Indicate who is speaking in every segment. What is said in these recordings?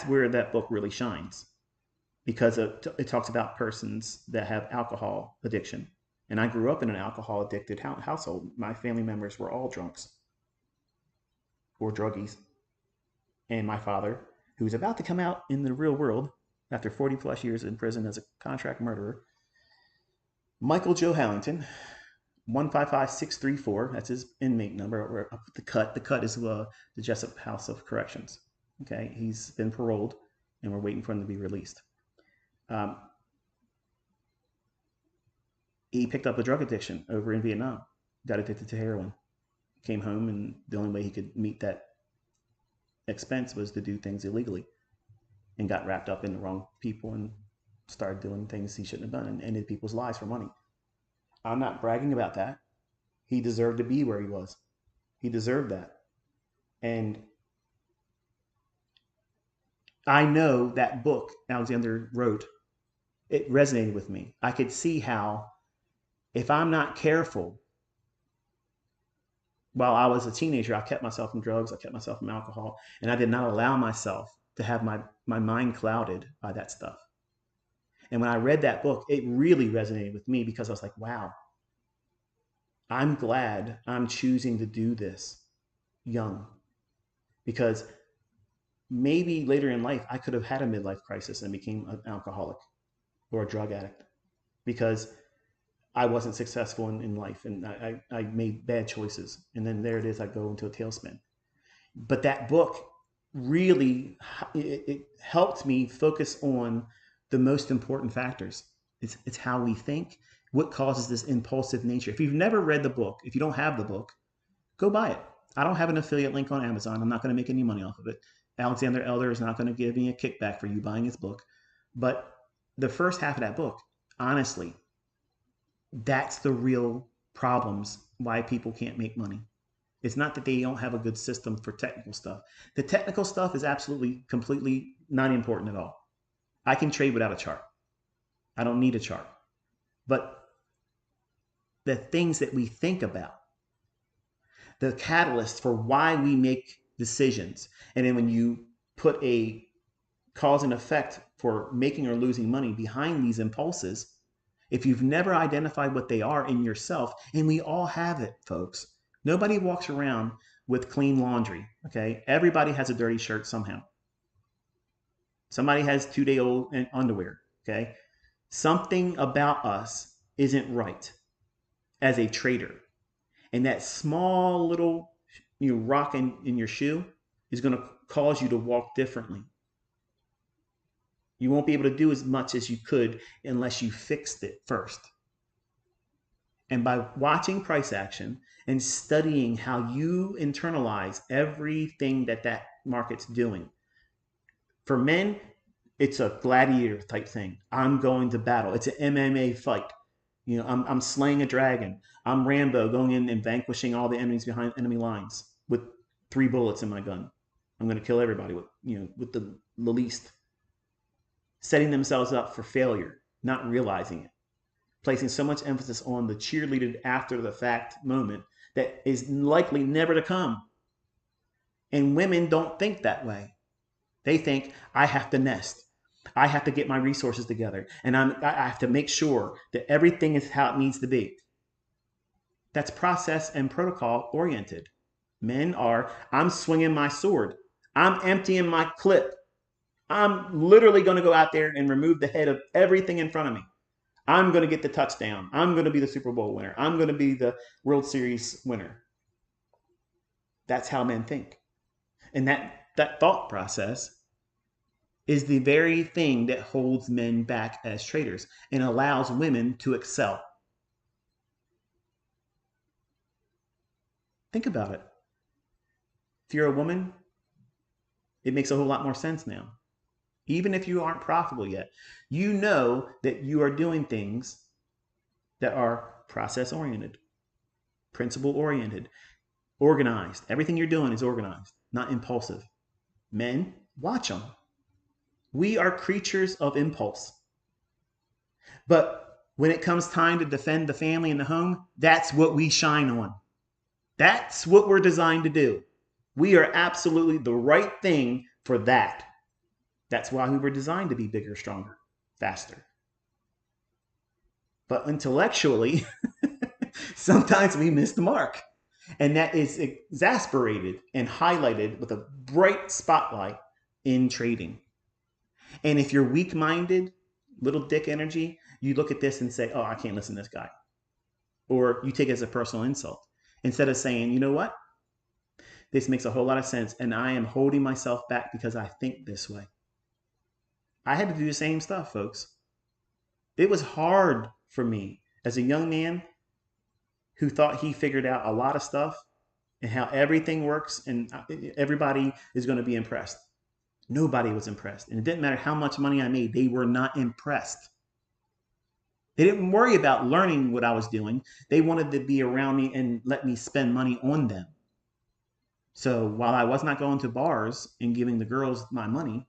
Speaker 1: where that book really shines because it talks about persons that have alcohol addiction. And I grew up in an alcohol addicted household. My family members were all drunks or druggies. And my father, who was about to come out in the real world after 40 plus years in prison as a contract murderer, Michael Joe Hallington, 155634, that's his inmate number, or the cut. The cut is the Jessup House of Corrections. Okay, he's been paroled, and we're waiting for him to be released. Um, he picked up a drug addiction over in Vietnam, got addicted to heroin, came home, and the only way he could meet that expense was to do things illegally, and got wrapped up in the wrong people and started doing things he shouldn't have done and ended people's lives for money. I'm not bragging about that. He deserved to be where he was. He deserved that. And I know that book Alexander wrote, it resonated with me. I could see how, if I'm not careful, while I was a teenager, I kept myself from drugs, I kept myself from alcohol, and I did not allow myself to have my mind clouded by that stuff. And when I read that book, it really resonated with me because I was like, wow, I'm glad I'm choosing to do this young. Because maybe later in life, I could have had a midlife crisis and became an alcoholic or a drug addict because I wasn't successful in life and I made bad choices. And then there it is, I go into a tailspin. But that book really, it helped me focus on the most important factors. It's how we think, what causes this impulsive nature. If you've never read the book, if you don't have the book, go buy it. I don't have an affiliate link on Amazon. I'm not going to make any money off of it. Alexander Elder is not going to give me a kickback for you buying his book. But the first half of that book, honestly, that's the real problems why people can't make money. It's not that they don't have a good system for technical stuff. The technical stuff is absolutely, completely not important at all. I can trade without a chart. I don't need a chart. But the things that we think about, the catalyst for why we make decisions, and then when you put a cause and effect for making or losing money behind these impulses, if you've never identified what they are in yourself, and we all have it, folks. Nobody walks around with clean laundry, okay? Everybody has a dirty shirt somehow. Somebody has 2-day-old underwear, okay? Something about us isn't right as a trader. And that small little rock in your shoe is going to cause you to walk differently. You won't be able to do as much as you could unless you fixed it first. And by watching price action and studying how you internalize everything that market's doing. For men, it's a gladiator type thing. I'm going to battle. It's an MMA fight. I'm slaying a dragon. I'm Rambo going in and vanquishing all the enemies behind enemy lines with 3 bullets in my gun. I'm going to kill everybody with the least. Setting themselves up for failure, not realizing it. Placing so much emphasis on the cheerleaded after the fact moment that is likely never to come. And women don't think that way. They think, I have to nest. I have to get my resources together. And I have to make sure that everything is how it needs to be. That's process and protocol oriented. Men are, I'm swinging my sword. I'm emptying my clip. I'm literally going to go out there and remove the head of everything in front of me. I'm going to get the touchdown. I'm going to be the Super Bowl winner. I'm going to be the World Series winner. That's how men think. And that thought process is the very thing that holds men back as traders and allows women to excel. Think about it. If you're a woman, it makes a whole lot more sense now. Even if you aren't profitable yet, you know that you are doing things that are process oriented, principle oriented, organized. Everything you're doing is organized, not impulsive. Men, watch them. We are creatures of impulse. But when it comes time to defend the family and the home, that's what we shine on. That's what we're designed to do. We are absolutely the right thing for that. That's why we were designed to be bigger, stronger, faster. But intellectually, sometimes we miss the mark. And that is exasperated and highlighted with a bright spotlight in trading. And if you're weak minded, little dick energy, you look at this and say, oh, I can't listen to this guy. Or you take it as a personal insult instead of saying, you know what? This makes a whole lot of sense. And I am holding myself back because I think this way. I had to do the same stuff, folks. It was hard for me as a young man who thought he figured out a lot of stuff and how everything works and everybody is going to be impressed. Nobody was impressed. And it didn't matter how much money I made, they were not impressed. They didn't worry about learning what I was doing. They wanted to be around me and let me spend money on them. So while I was not going to bars and giving the girls my money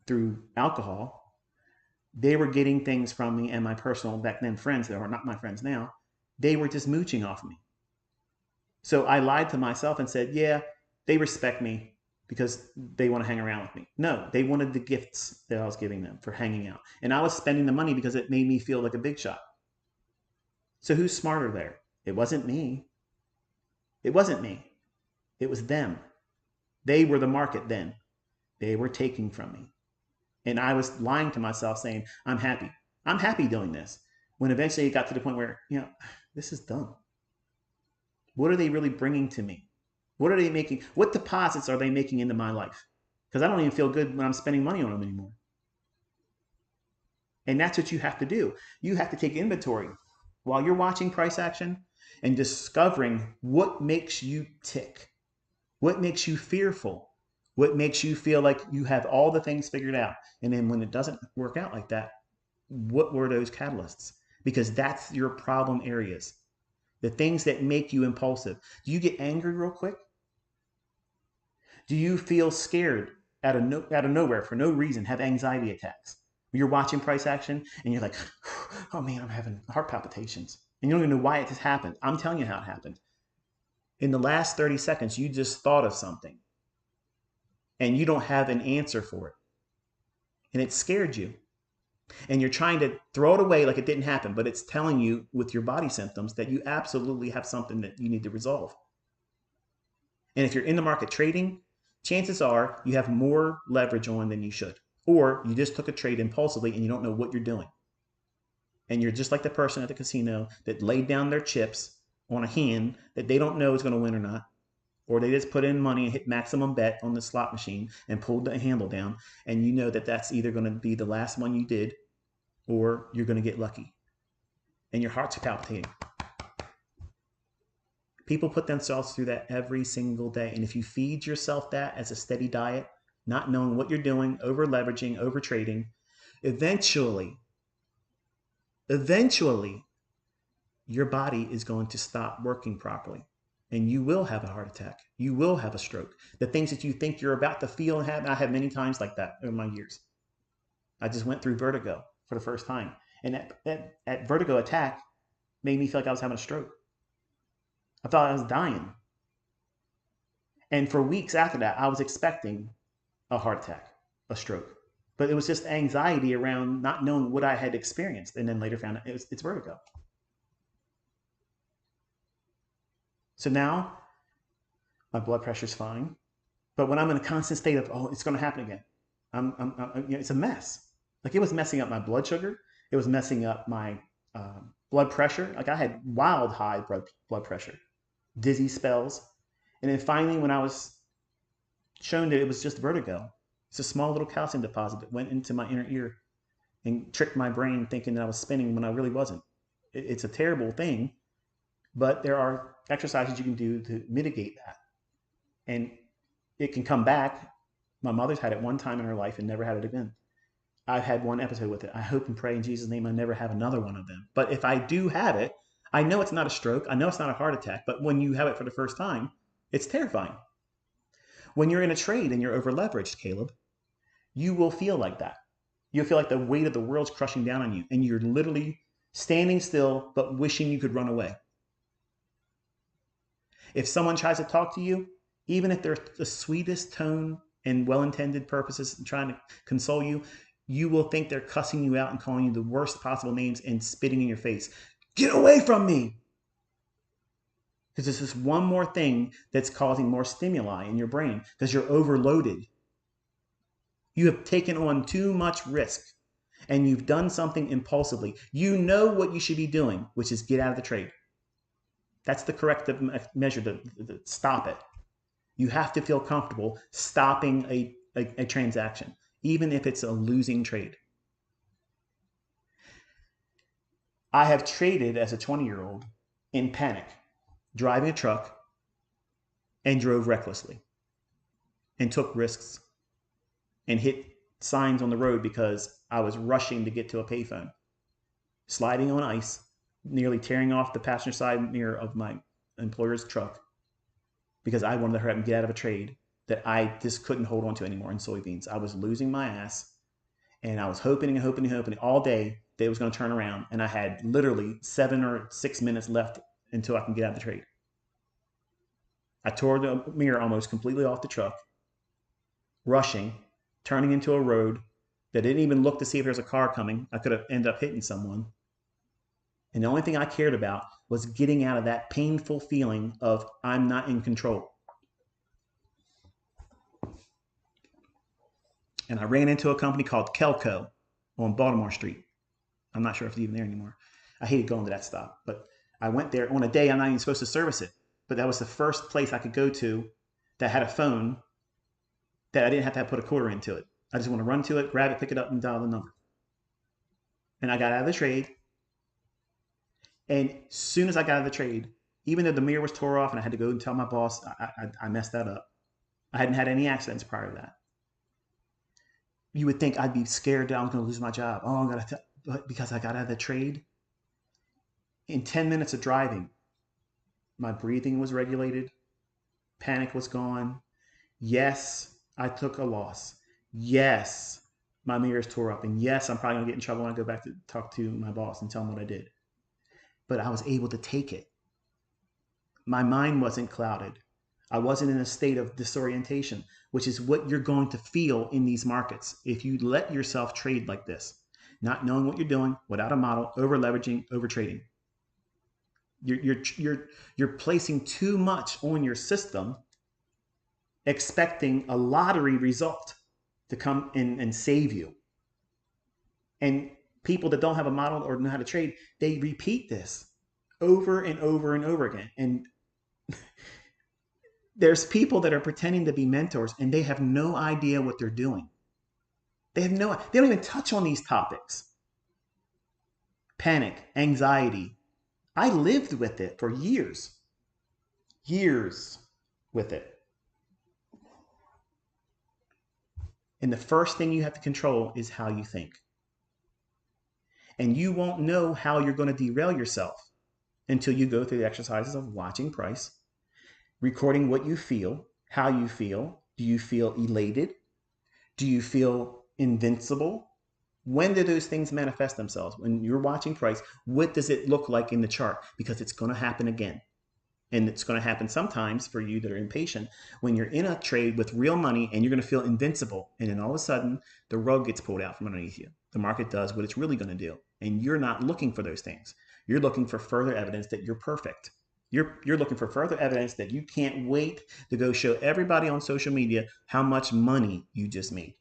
Speaker 1: through alcohol, they were getting things from me and my personal, back then, friends that are not my friends now. They were just mooching off me. So I lied to myself and said, yeah, they respect me because they want to hang around with me. No, they wanted the gifts that I was giving them for hanging out. And I was spending the money because it made me feel like a big shot. So who's smarter there? It wasn't me. It wasn't me. It was them. They were the market then. They were taking from me. And I was lying to myself saying, I'm happy. I'm happy doing this. When eventually it got to the point where, this is dumb. What are they really bringing to me? What are they making? What deposits are they making into my life? Because I don't even feel good when I'm spending money on them anymore. And that's what you have to do. You have to take inventory while you're watching price action and discovering what makes you tick, what makes you fearful, what makes you feel like you have all the things figured out. And then when it doesn't work out like that, what were those catalysts? Because that's your problem areas. The things that make you impulsive. Do you get angry real quick? Do you feel scared out of nowhere for no reason, have anxiety attacks? You're watching price action and you're like, oh man, I'm having heart palpitations. And you don't even know why it just happened. I'm telling you how it happened. In the last 30 seconds, you just thought of something and you don't have an answer for it. And it scared you. And you're trying to throw it away like it didn't happen, but it's telling you with your body symptoms that you absolutely have something that you need to resolve. And if you're in the market trading, chances are you have more leverage on than you should. Or you just took a trade impulsively and you don't know what you're doing. And you're just like the person at the casino that laid down their chips on a hand that they don't know is going to win or not. Or they just put in money and hit maximum bet on the slot machine and pulled the handle down. And you know that that's either going to be the last one you did or you're going to get lucky. And your heart's palpitating. People put themselves through that every single day. And if you feed yourself that as a steady diet, not knowing what you're doing, over leveraging, over trading, eventually, your body is going to stop working properly. And you will have a heart attack. You will have a stroke. The things that you think you're about to feel and have, I have many times like that in my years. I just went through vertigo for the first time. And that vertigo attack made me feel like I was having a stroke. I thought I was dying. And for weeks after that, I was expecting a heart attack, a stroke. But it was just anxiety around not knowing what I had experienced. And then later found out it's vertigo. So now my blood pressure's fine. But when I'm in a constant state of, oh, it's going to happen again, it's a mess. Like it was messing up my blood sugar. It was messing up my blood pressure. Like I had wild high blood pressure, dizzy spells. And then finally, when I was shown that it was just vertigo, it's a small little calcium deposit that went into my inner ear and tricked my brain thinking that I was spinning when I really wasn't. It's a terrible thing, but there are exercises you can do to mitigate that. And it can come back. My mother's had it one time in her life and never had it again. I've had one episode with it. I hope and pray in Jesus' name I never have another one of them. But if I do have it, I know it's not a stroke. I know it's not a heart attack. But when you have it for the first time, it's terrifying. When you're in a trade and you're over leveraged, Caleb, you will feel like that. You'll feel like the weight of the world's crushing down on you. And you're literally standing still, but wishing you could run away. If someone tries to talk to you, even if they're the sweetest tone and well-intended purposes and trying to console you, you will think they're cussing you out and calling you the worst possible names and spitting in your face. Get away from me! Because it's just one more thing that's causing more stimuli in your brain because you're overloaded. You have taken on too much risk and you've done something impulsively. You know what you should be doing, which is get out of the trade. That's the corrective measure to stop it. You have to feel comfortable stopping a transaction, even if it's a losing trade. I have traded as a 20-year-old in panic, driving a truck, and drove recklessly, and took risks, and hit signs on the road because I was rushing to get to a payphone, sliding on ice, nearly tearing off the passenger side mirror of my employer's truck because I wanted to hurry up and get out of a trade that I just couldn't hold on to anymore in soybeans. I was losing my ass, and I was hoping all day that it was going to turn around, and I had literally 7 or 6 minutes left until I can get out of the trade. I tore the mirror almost completely off the truck, rushing, turning into a road that didn't even look to see if there was a car coming. I could have ended up hitting someone. And the only thing I cared about was getting out of that painful feeling of I'm not in control. And I ran into a company called Kelco on Baltimore Street. I'm not sure if it's even there anymore. I hated going to that stop, but I went there on a day I'm not even supposed to service it. But that was the first place I could go to that had a phone that I didn't have to put a quarter into it. I just want to run to it, grab it, pick it up, and dial the number. And I got out of the trade. And as soon as I got out of the trade, even though the mirror was tore off and I had to go and tell my boss, I messed that up. I hadn't had any accidents prior to that. You would think I'd be scared that I was going to lose my job. Oh, I'm going to, but because I got out of the trade, in 10 minutes of driving, my breathing was regulated. Panic was gone. Yes, I took a loss. Yes, my mirrors tore up. And yes, I'm probably going to get in trouble when I go back to talk to my boss and tell him what I did. But I was able to take it. My mind wasn't clouded. I wasn't in a state of disorientation, which is what you're going to feel in these markets if you let yourself trade like this, not knowing what you're doing, without a model, over leveraging, over trading. You're placing too much on your system, expecting a lottery result to come in and save you. And people that don't have a model or know how to trade, they repeat this over and over and over again. And there's people that are pretending to be mentors and they have no idea what they're doing. They don't even touch on these topics. Panic, anxiety. I lived with it for years with it. And the first thing you have to control is how you think. And you won't know how you're going to derail yourself until you go through the exercises of watching price, recording what you feel, how you feel. Do you feel elated? Do you feel invincible? When do those things manifest themselves? When you're watching price, what does it look like in the chart? Because it's going to happen again. And it's going to happen sometimes for you that are impatient when you're in a trade with real money and you're going to feel invincible. And then all of a sudden, the rug gets pulled out from underneath you. The market does what it's really going to do. And you're not looking for those things. You're looking for further evidence that you're perfect. You're looking for further evidence that you can't wait to go show everybody on social media how much money you just made.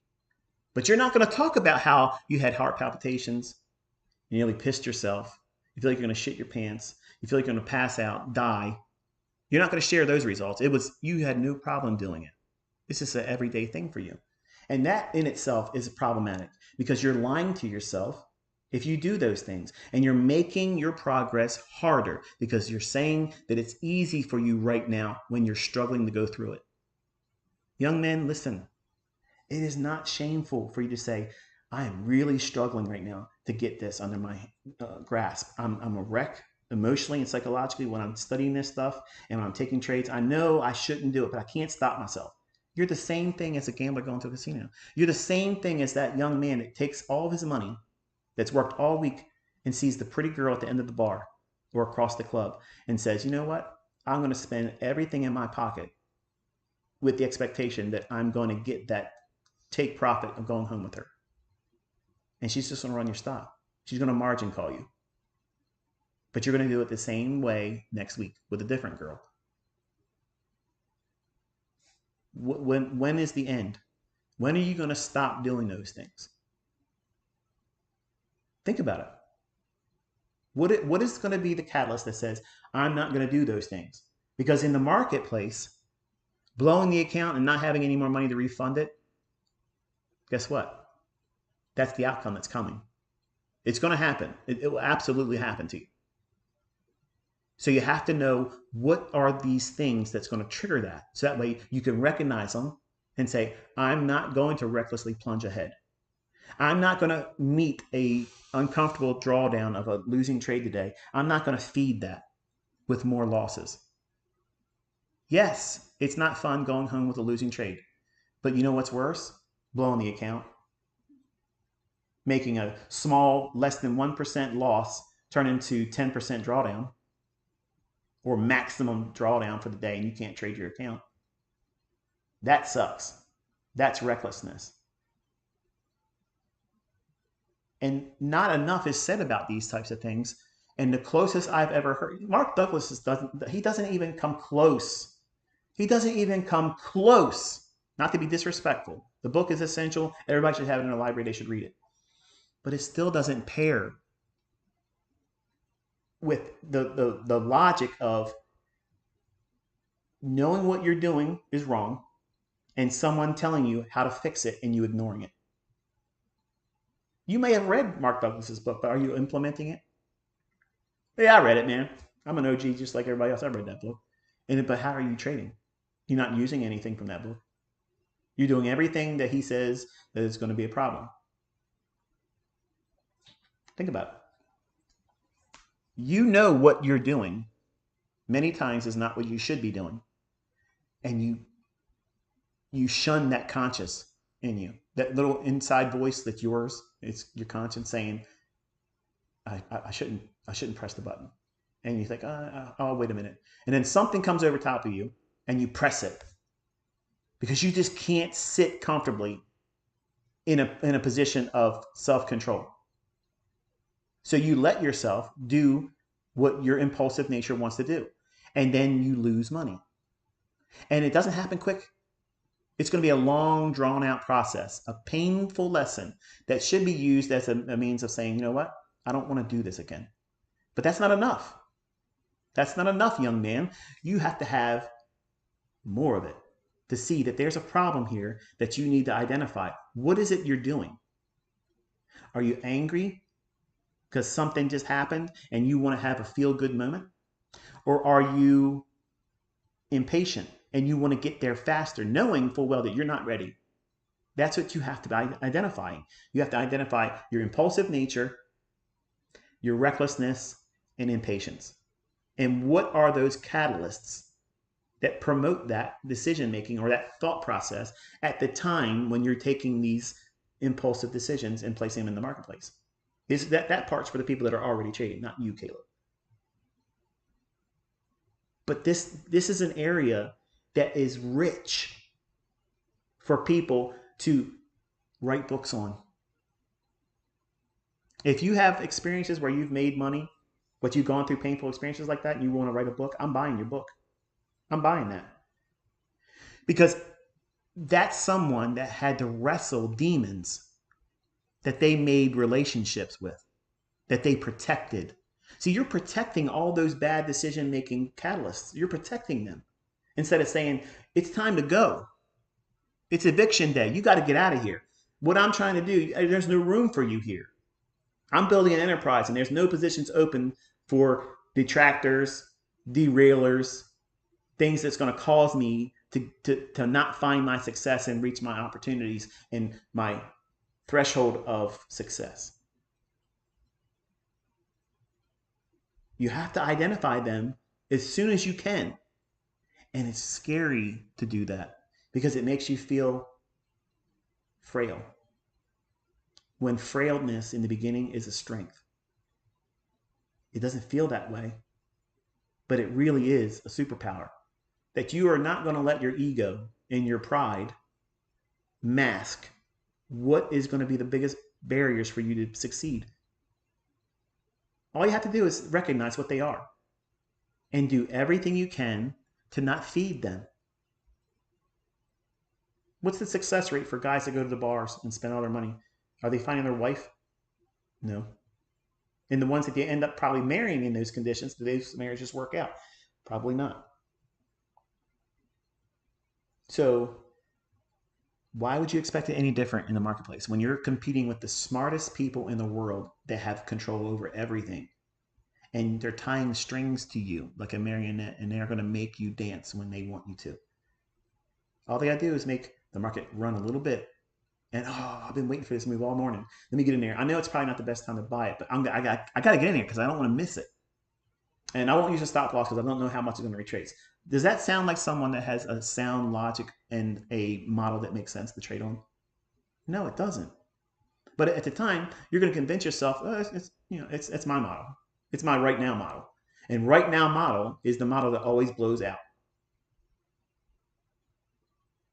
Speaker 1: But you're not going to talk about how you had heart palpitations, you nearly pissed yourself, you feel like you're going to shit your pants, you feel like you're going to pass out, die. You're not going to share those results. You had no problem doing it. It's just an everyday thing for you. And that in itself is problematic because you're lying to yourself if you do those things. And you're making your progress harder because you're saying that it's easy for you right now when you're struggling to go through it. Young men, listen. It is not shameful for you to say, I am really struggling right now to get this under my grasp. I'm a wreck emotionally and psychologically when I'm studying this stuff and when I'm taking trades. I know I shouldn't do it, but I can't stop myself. You're the same thing as a gambler going to a casino. You're the same thing as that young man that takes all of his money that's worked all week and sees the pretty girl at the end of the bar or across the club and says, you know what? I'm going to spend everything in my pocket with the expectation that I'm going to get that take profit of going home with her. And she's just going to run your stop. She's going to margin call you. But you're going to do it the same way next week with a different girl. When is the end? When are you going to stop doing those things? Think about it. What is going to be the catalyst that says, I'm not going to do those things? Because in the marketplace, blowing the account and not having any more money to refund it, guess what? That's the outcome that's coming. It's going to happen. It will absolutely happen to you. So you have to know what are these things that's going to trigger that. So that way you can recognize them and say, I'm not going to recklessly plunge ahead. I'm not going to meet a uncomfortable drawdown of a losing trade today. I'm not going to feed that with more losses. Yes, it's not fun going home with a losing trade. But you know what's worse? Blowing the account. Making a small, less than 1% loss turn into 10% drawdown or maximum drawdown for the day and you can't trade your account. That sucks. That's recklessness. And not enough is said about these types of things. And the closest I've ever heard, Mark Douglas doesn't even come close. He doesn't even come close. Not to be disrespectful. The book is essential. Everybody should have it in their library. They should read it. But it still doesn't pair with the logic of knowing what you're doing is wrong and someone telling you how to fix it and you ignoring it. You may have read Mark Douglas's book, but are you implementing it? Yeah, I read it, man. I'm an OG just like everybody else. I read that book. But how are you trading? You're not using anything from that book. You're doing everything that he says that is going to be a problem. Think about it. You know what you're doing many times is not what you should be doing. And you shun that conscious in you. That little inside voice that's yours, it's your conscience saying, I shouldn't press the button. And you think, oh, wait a minute. And then something comes over top of you and you press it. Because you just can't sit comfortably in a position of self-control. So you let yourself do what your impulsive nature wants to do. And then you lose money. And it doesn't happen quick. It's going to be a long, drawn-out process, a painful lesson that should be used as a means of saying, you know what? I don't want to do this again. But that's not enough. That's not enough, young man. You have to have more of it to see that there's a problem here that you need to identify. What is it you're doing? Are you angry because something just happened and you want to have a feel-good moment? Or are you impatient and you want to get there faster, knowing full well that you're not ready? That's what you have to be identifying. You have to identify your impulsive nature, your recklessness, and impatience. And what are those catalysts that promote that decision making or that thought process at the time when you're taking these impulsive decisions and placing them in the marketplace? Is that part's for the people that are already trading, not you, Caleb. But this is an area that is rich for people to write books on. If you have experiences where you've made money, but you've gone through painful experiences like that and you want to write a book, I'm buying your book. I'm buying that. Because that's someone that had to wrestle demons that they made relationships with, that they protected. See, you're protecting all those bad decision-making catalysts. You're protecting them. Instead of saying, it's time to go. It's eviction day. You got to get out of here. What I'm trying to do, there's no room for you here. I'm building an enterprise and there's no positions open for detractors, derailers, things that's going to cause me to not find my success and reach my opportunities and my threshold of success. You have to identify them as soon as you can. And it's scary to do that because it makes you feel frail. When frailness in the beginning is a strength. It doesn't feel that way, but it really is a superpower. That you are not going to let your ego and your pride mask what is going to be the biggest barriers for you to succeed. All you have to do is recognize what they are and do everything you can to not feed them. What's the success rate for guys that go to the bars and spend all their money? Are they finding their wife? No. And the ones that they end up probably marrying in those conditions, do those marriages work out? Probably not. So why would you expect it any different in the marketplace when you're competing with the smartest people in the world that have control over everything, and they're tying strings to you like a marionette, and they're going to make you dance when they want you to? All they got to do is make the market run a little bit, and I've been waiting for this move all morning. Let me get in there. I know it's probably not the best time to buy it, but I got to get in there because I don't want to miss it. And I won't use a stop loss because I don't know how much it's going to retrace. Does that sound like someone that has a sound logic and a model that makes sense to trade on? No, it doesn't. But at the time, you're going to convince yourself, it's my model. It's my right now model. And right now model is the model that always blows out.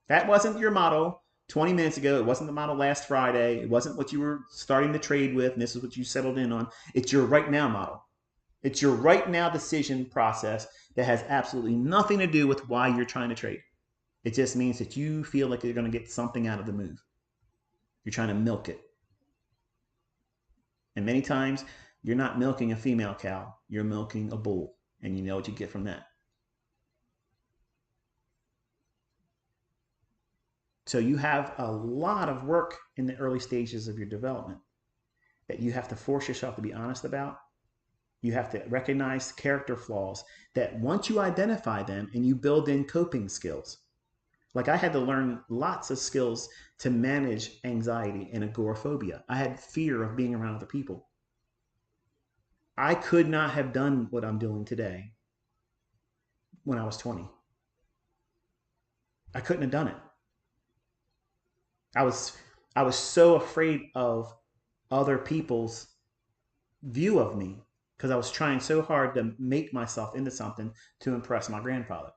Speaker 1: That wasn't your model 20 minutes ago. It wasn't the model last Friday. It wasn't what you were starting to trade with, and this is what you settled in on. It's your right now model. It's your right now decision process that has absolutely nothing to do with why you're trying to trade. It just means that you feel like you're going to get something out of the move. You're trying to milk it. And many times, you're not milking a female cow. You're milking a bull. And you know what you get from that. So you have a lot of work in the early stages of your development that you have to force yourself to be honest about. You have to recognize character flaws that once you identify them and you build in coping skills. Like I had to learn lots of skills to manage anxiety and agoraphobia. I had fear of being around other people. I could not have done what I'm doing today when I was 20. I couldn't have done it. I was I was so afraid of other people's view of me because I was trying so hard to make myself into something to impress my grandfather.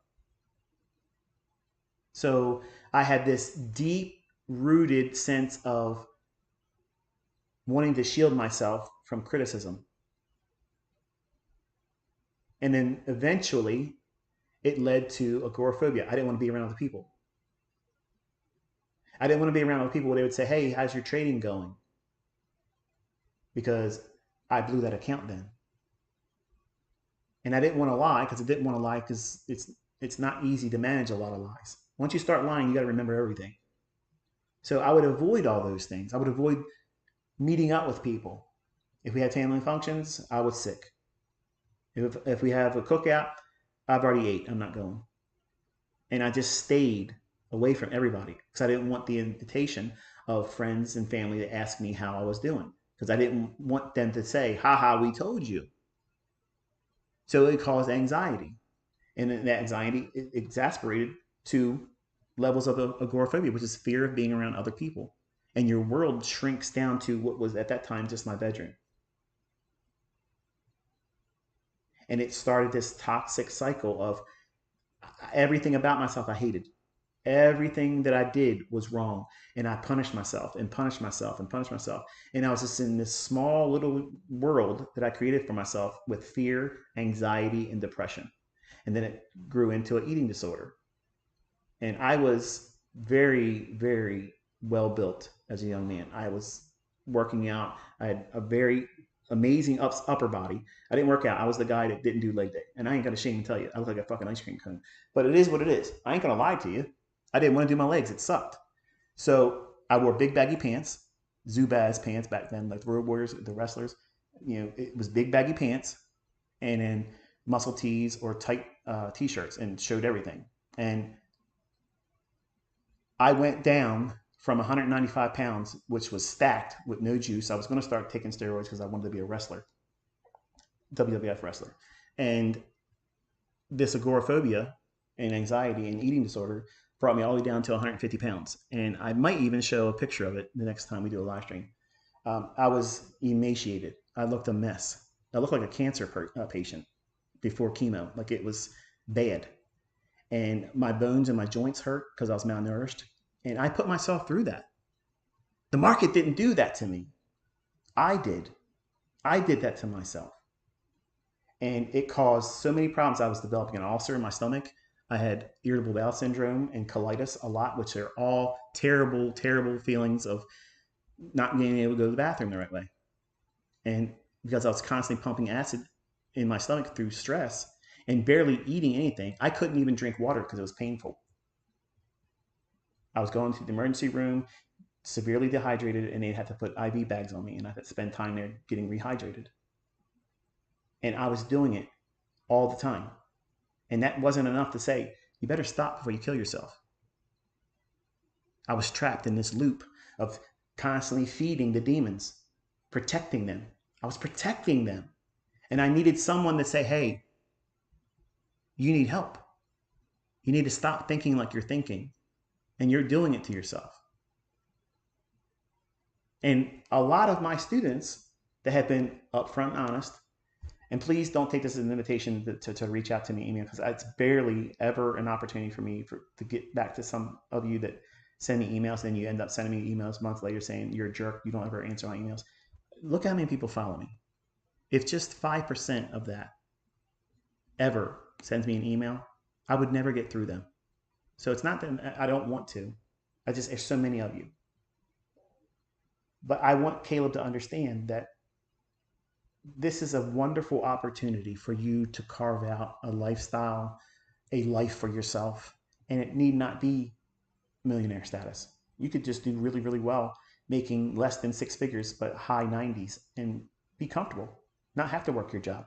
Speaker 1: So I had this deep rooted sense of wanting to shield myself from criticism. And then eventually it led to agoraphobia. I didn't want to be around other people. I didn't want to be around other people where they would say, "Hey, how's your trading going?" Because I blew that account then. And I didn't want to lie because I didn't want to lie because it's not easy to manage a lot of lies. Once you start lying, you got to remember everything. So I would avoid all those things. I would avoid meeting up with people. If we had family functions, I was sick. If we have a cookout, I've already ate. I'm not going. And I just stayed away from everybody because I didn't want the invitation of friends and family to ask me how I was doing because I didn't want them to say, "Ha ha, we told you." So it caused anxiety. And that anxiety exasperated to levels of agoraphobia, which is fear of being around other people. And your world shrinks down to what was at that time just my bedroom. And it started this toxic cycle of everything about myself I hated. Everything that I did was wrong. And I punished myself and punished myself and punished myself. And I was just in this small little world that I created for myself with fear, anxiety, and depression. And then it grew into an eating disorder. And I was very, very well built as a young man. I was working out. I had a very amazing upper body. I didn't work out. I was the guy that didn't do leg day. And I ain't got to shame to tell you, I look like a fucking ice cream cone. But it is what it is. I ain't going to lie to you. I didn't want to do my legs. It sucked. So I wore big baggy pants, Zubaz pants back then, like the Road Warriors, the wrestlers. It was big baggy pants and then muscle tees or tight t-shirts and showed everything. And I went down from 195 pounds, which was stacked with no juice. I was going to start taking steroids because I wanted to be a wrestler, WWF wrestler. And this agoraphobia and anxiety and eating disorder brought me all the way down to 150 pounds. And I might even show a picture of it the next time we do a live stream. I was emaciated. I looked a mess. I looked like a cancer patient before chemo. Like it was bad. and my bones and my joints hurt because I was malnourished. And I put myself through that. The market didn't do that to me. I did. I did that to myself. And it caused so many problems. I was developing an ulcer in my stomach. I had irritable bowel syndrome and colitis a lot, which are all terrible, terrible feelings of not being able to go to the bathroom the right way. And because I was constantly pumping acid in my stomach through stress and barely eating anything, I couldn't even drink water because it was painful. I was going to the emergency room, severely dehydrated, and they had to put IV bags on me, and I had to spend time there getting rehydrated. And I was doing it all the time. And that wasn't enough to say, you better stop before you kill yourself. I was trapped in this loop of constantly feeding the demons, protecting them. I was protecting them. And I needed someone to say, hey, you need help. You need to stop thinking like you're thinking. And you're doing it to yourself. And a lot of my students that have been upfront and honest, and please don't take this as an invitation to reach out to me, email, because it's barely ever an opportunity for me to get back to some of you that send me emails, and then you end up sending me emails months later saying you're a jerk, you don't ever answer my emails. Look how many people follow me. If just 5% of that ever sends me an email, I would never get through them. So it's not that I don't want to. There's so many of you. But I want Caleb to understand that this is a wonderful opportunity for you to carve out a lifestyle, a life for yourself. And it need not be millionaire status. You could just do really, really well making less than six figures, but high 90s, and be comfortable, not have to work your job,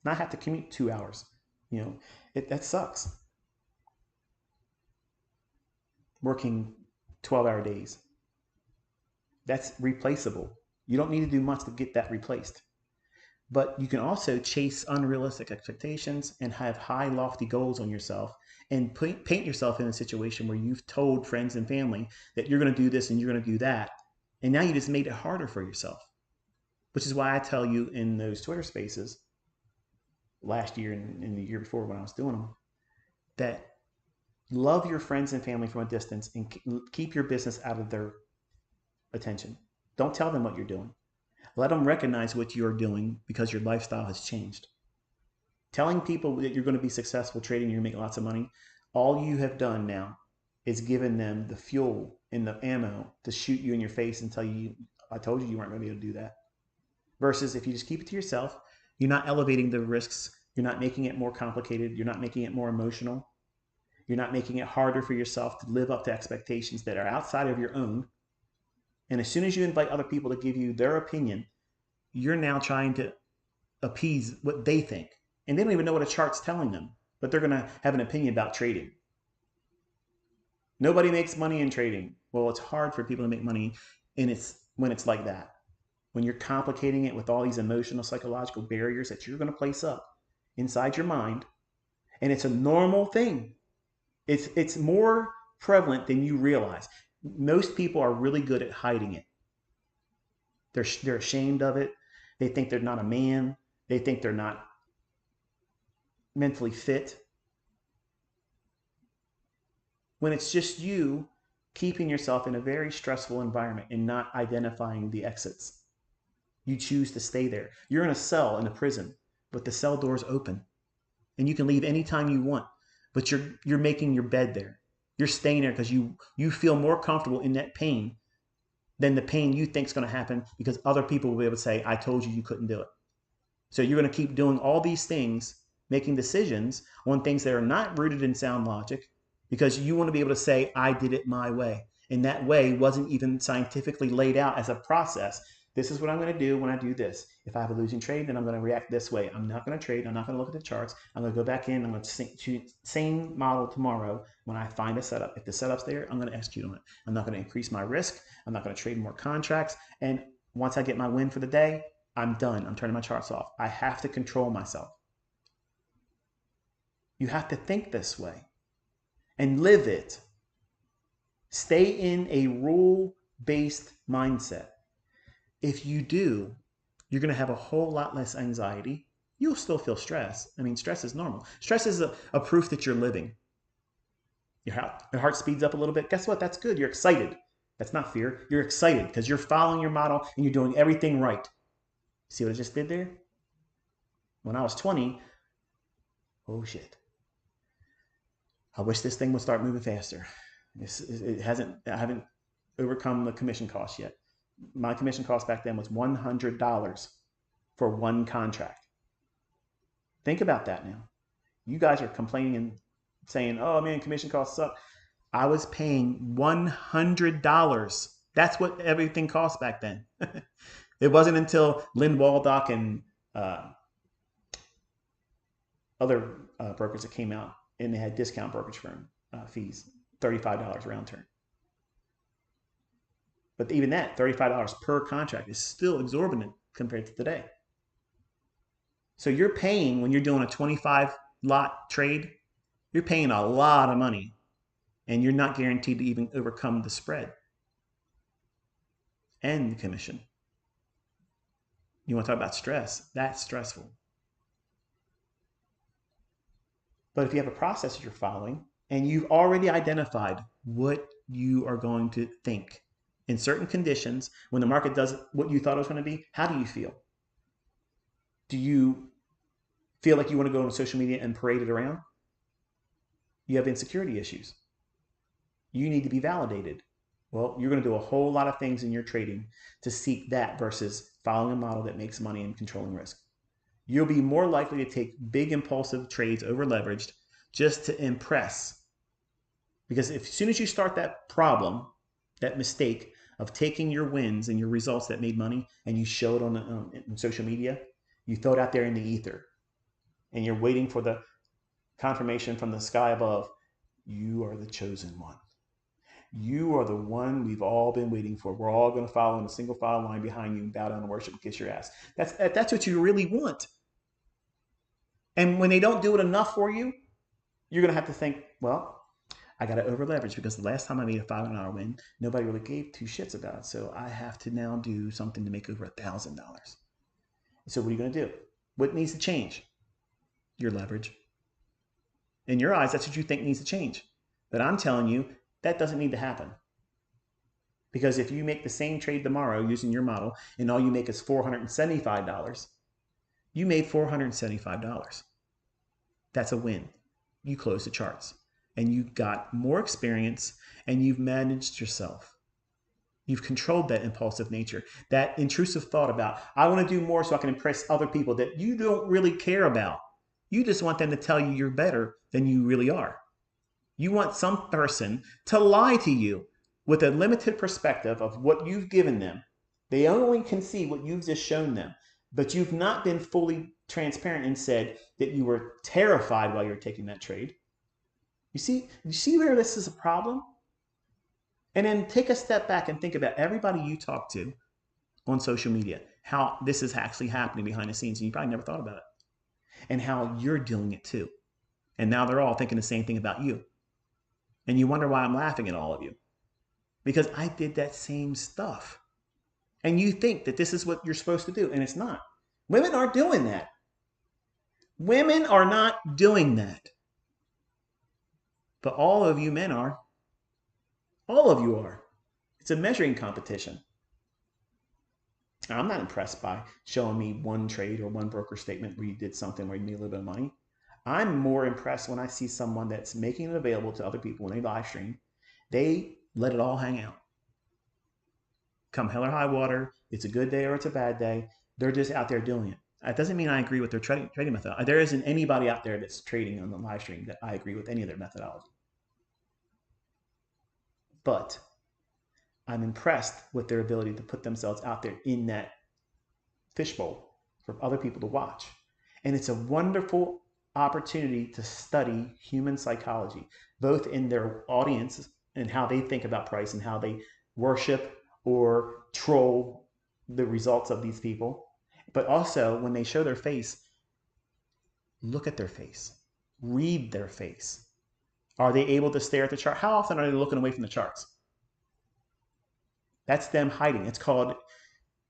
Speaker 1: not have to commute 2 hours. That sucks. Working 12-hour days. That's replaceable. You don't need to do much to get that replaced. But you can also chase unrealistic expectations and have high, lofty goals on yourself and paint yourself in a situation where you've told friends and family that you're going to do this and you're going to do that. And now you just made it harder for yourself, which is why I tell you in those Twitter spaces last year and the year before when I was doing them, that love your friends and family from a distance and keep your business out of their attention. Don't tell them what you're doing. Let them recognize what you're doing because your lifestyle has changed. Telling people that you're going to be successful trading, you're going to make lots of money, all you have done now is given them the fuel and the ammo to shoot you in your face and tell you, I told you weren't going to be able to do that. Versus if you just keep it to yourself, you're not elevating the risks, you're not making it more complicated, you're not making it more emotional, you're not making it harder for yourself to live up to expectations that are outside of your own. And as soon as you invite other people to give you their opinion, you're now trying to appease what they think. And they don't even know what a chart's telling them, but they're going to have an opinion about trading. Nobody makes money in trading. Well, it's hard for people to make money when it's like that. When you're complicating it with all these emotional, psychological barriers that you're going to place up inside your mind. And it's a normal thing. It's more prevalent than you realize. Most people are really good at hiding it. They're ashamed of it. They think they're not a man. They think they're not mentally fit. When it's just you keeping yourself in a very stressful environment and not identifying the exits. You choose to stay there. You're in a cell in a prison, but the cell door's open. And you can leave anytime you want, but you're making your bed there. You're staying there because you feel more comfortable in that pain than the pain you think is going to happen because other people will be able to say, I told you you couldn't do it. So you're going to keep doing all these things, making decisions on things that are not rooted in sound logic because you want to be able to say, I did it my way. And that way wasn't even scientifically laid out as a process. This is what I'm going to do when I do this. If I have a losing trade, then I'm going to react this way. I'm not going to trade. I'm not going to look at the charts. I'm going to go back in. I'm going to same model tomorrow when I find a setup. If the setup's there, I'm going to execute on it. I'm not going to increase my risk. I'm not going to trade more contracts. And once I get my win for the day, I'm done. I'm turning my charts off. I have to control myself. You have to think this way and live it. Stay in a rule-based mindset. If you do, you're going to have a whole lot less anxiety. You'll still feel stress. I mean, stress is normal. Stress is a proof that you're living. Your heart speeds up a little bit. Guess what? That's good. You're excited. That's not fear. You're excited because you're following your model and you're doing everything right. See what I just did there? When I was 20, oh shit. I wish this thing would start moving faster. I haven't overcome the commission cost yet. My commission cost back then was $100 for one contract. Think about that now. You guys are complaining and saying, oh man, commission costs suck. I was paying $100. That's what everything cost back then. It wasn't until Lynn Waldock and other brokers that came out and they had discount brokerage firm fees, $35 round turn. But even that, $35 per contract is still exorbitant compared to today. So you're paying, when you're doing a 25 lot trade, you're paying a lot of money and you're not guaranteed to even overcome the spread and the commission. You want to talk about stress? That's stressful. But if you have a process that you're following and you've already identified what you are going to think in certain conditions, when the market does what you thought it was going to be, how do you feel? Do you feel like you want to go on social media and parade it around? You have insecurity issues. You need to be validated. Well, you're going to do a whole lot of things in your trading to seek that versus following a model that makes money and controlling risk. You'll be more likely to take big impulsive trades over leveraged just to impress. Because as soon as you start that problem, that mistake of taking your wins and your results that made money and you show it on social media, you throw it out there in the ether and you're waiting for the confirmation from the sky above. You are the chosen one. You are the one we've all been waiting for. We're all going to follow in a single file line behind you and bow down and worship and kiss your ass. That's what you really want. And when they don't do it enough for you, you're going to have to think, well, I got to over leverage because the last time I made a $500 win, nobody really gave two shits about it. So I have to now do something to make over $1,000. So what are you going to do? What needs to change? Your leverage. In your eyes, that's what you think needs to change. But I'm telling you, that doesn't need to happen. Because if you make the same trade tomorrow using your model and all you make is $475, you made $475. That's a win. You closed the charts and you got more experience and you've managed yourself. You've controlled that impulsive nature, that intrusive thought about, I want to do more so I can impress other people that you don't really care about. You just want them to tell you you're better than you really are. You want some person to lie to you with a limited perspective of what you've given them. They only can see what you've just shown them, but you've not been fully transparent and said that you were terrified while you're taking that trade. You see where this is a problem? And then take a step back and think about everybody you talk to on social media, how this is actually happening behind the scenes, and you probably never thought about it, and how you're doing it too. And now they're all thinking the same thing about you. And you wonder why I'm laughing at all of you. Because I did that same stuff. And you think that this is what you're supposed to do, and it's not. Women aren't doing that. Women are not doing that. But all of you men are. All of you are. It's a measuring competition. I'm not impressed by showing me one trade or one broker statement where you did something where you made a little bit of money. I'm more impressed when I see someone that's making it available to other people when they live stream. They let it all hang out. Come hell or high water, it's a good day or it's a bad day, they're just out there doing it. That doesn't mean I agree with their trading method. There isn't anybody out there that's trading on the live stream that I agree with any of their methodology. But I'm impressed with their ability to put themselves out there in that fishbowl for other people to watch. And it's a wonderful opportunity to study human psychology, both in their audience and how they think about price and how they worship or troll the results of these people. But also when they show their face, look at their face, read their face. Are they able to stare at the chart? How often are they looking away from the charts? That's them hiding. It's called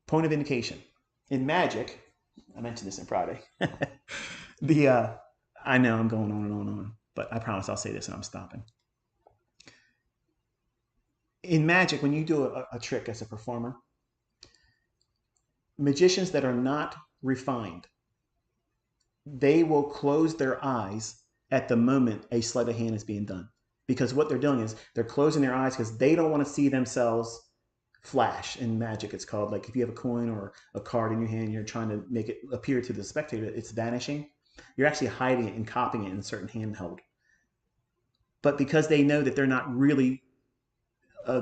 Speaker 1: point of indication. In magic, I mentioned this in Friday. I know I'm going on and on and on, but I promise I'll say this and I'm stopping. in magic, when you do a trick as a performer, magicians that are not refined, they will close their eyes at the moment a sleight of hand is being done. Because what they're doing is they're closing their eyes because they don't want to see themselves flash. In magic, it's called, like, if you have a coin or a card in your hand, you're trying to make it appear to the spectator it's vanishing. You're actually hiding it and copying it in a certain handheld. But because they know that they're not really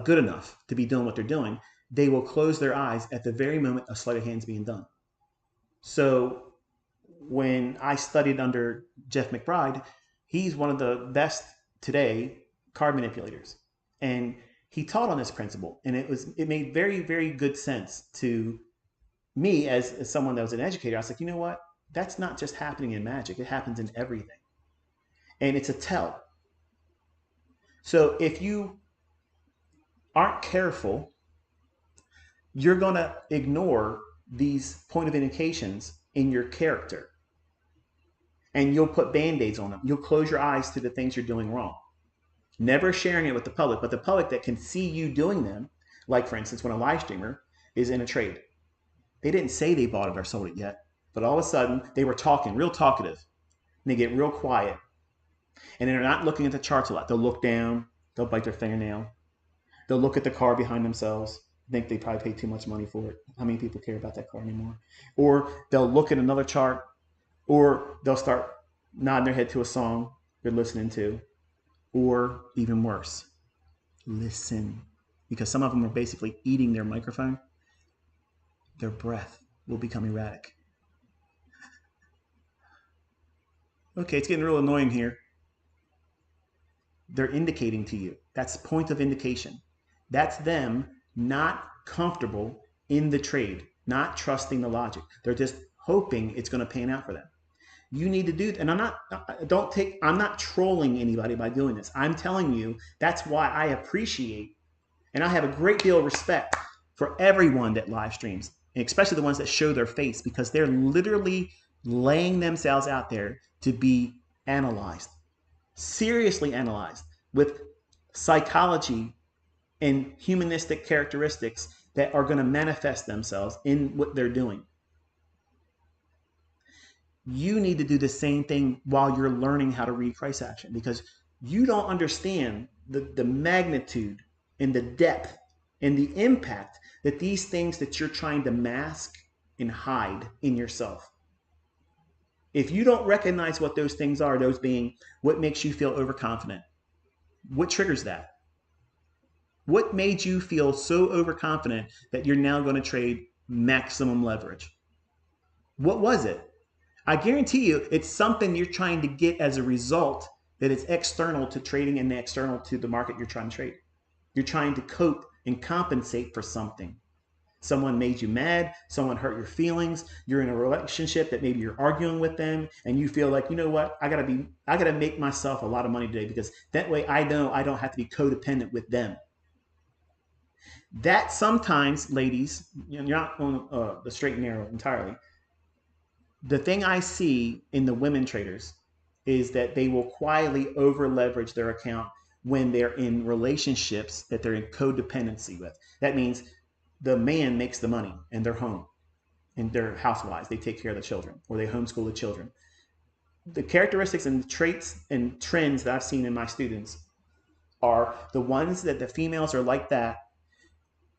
Speaker 1: good enough to be doing what they're doing, they will close their eyes at the very moment a sleight of hand's being done. So when I studied under Jeff McBride, he's one of the best today card manipulators. And he taught on this principle, and it made very, very good sense to me as someone that was an educator. I was like, you know what? That's not just happening in magic, it happens in everything. And it's a tell. So if you aren't careful, you're going to ignore these point of indications in your character. And you'll put band-aids on them. You'll close your eyes to the things you're doing wrong. Never sharing it with the public, but the public that can see you doing them, like for instance, when a live streamer is in a trade. They didn't say they bought it or sold it yet, but all of a sudden they were talking, real talkative, and they get real quiet. And they're not looking at the charts a lot. They'll look down, they'll bite their fingernail, they'll look at the car behind themselves, think they probably paid too much money for it. How many people care about that car anymore? Or they'll look at another chart, or they'll start nodding their head to a song they're listening to, or even worse, listen. Because some of them are basically eating their microphone. Their breath will become erratic. Okay, it's getting real annoying here. They're indicating to you. That's point of indication. That's them not comfortable in the trade, not trusting the logic. They're just hoping it's going to pan out for them. You need to do, and I'm not trolling anybody by doing this. I'm telling you that's why I appreciate, and I have a great deal of respect for everyone that live streams, and especially the ones that show their face, because they're literally laying themselves out there to be analyzed, seriously analyzed, with psychology and humanistic characteristics that are going to manifest themselves in what they're doing. You need to do the same thing while you're learning how to read price action, because you don't understand the magnitude and the depth and the impact that these things that you're trying to mask and hide in yourself. If you don't recognize what those things are, those being what makes you feel overconfident, what triggers that? What made you feel so overconfident that you're now going to trade maximum leverage? What was it? I guarantee you it's something you're trying to get as a result that is external to trading and external to the market you're trying to trade. You're trying to cope and compensate for something. Someone made you mad, someone hurt your feelings, you're in a relationship that maybe you're arguing with them, and you feel like, you know what, I gotta make myself a lot of money today, because that way I know I don't have to be codependent with them. That sometimes, ladies, you're not on the straight and narrow entirely. The thing I see in the women traders is that they will quietly over leverage their account when they're in relationships that they're in codependency with. That means the man makes the money and they're home and they're housewives. They take care of the children, or they homeschool the children. The characteristics and traits and trends that I've seen in my students are the ones that the females are like that.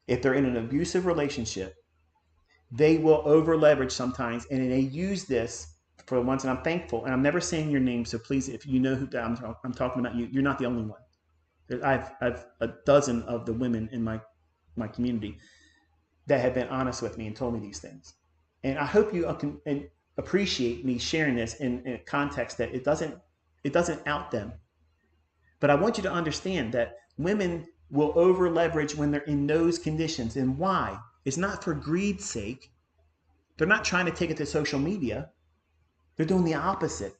Speaker 1: If they're in an abusive relationship, they will over leverage sometimes, and they use this for once. And I'm thankful, and I'm never saying your name, so please, if you know who I'm talking about, you're not the only one. I've a dozen of the women in my community that have been honest with me and told me these things, and I hope you can appreciate me sharing this in a context that it doesn't out them. But I want you to understand that women will over leverage when they're in those conditions. And why? It's not for greed's sake. They're not trying to take it to social media. They're doing the opposite.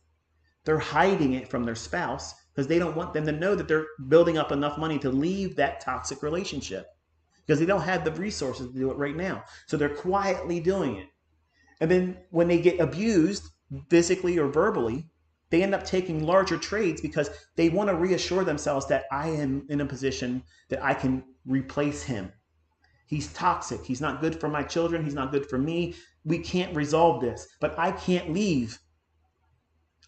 Speaker 1: They're hiding it from their spouse because they don't want them to know that they're building up enough money to leave that toxic relationship, because they don't have the resources to do it right now. So they're quietly doing it. And then when they get abused physically or verbally, they end up taking larger trades because they want to reassure themselves that I am in a position that I can replace him. He's toxic. He's not good for my children. He's not good for me. We can't resolve this, but I can't leave.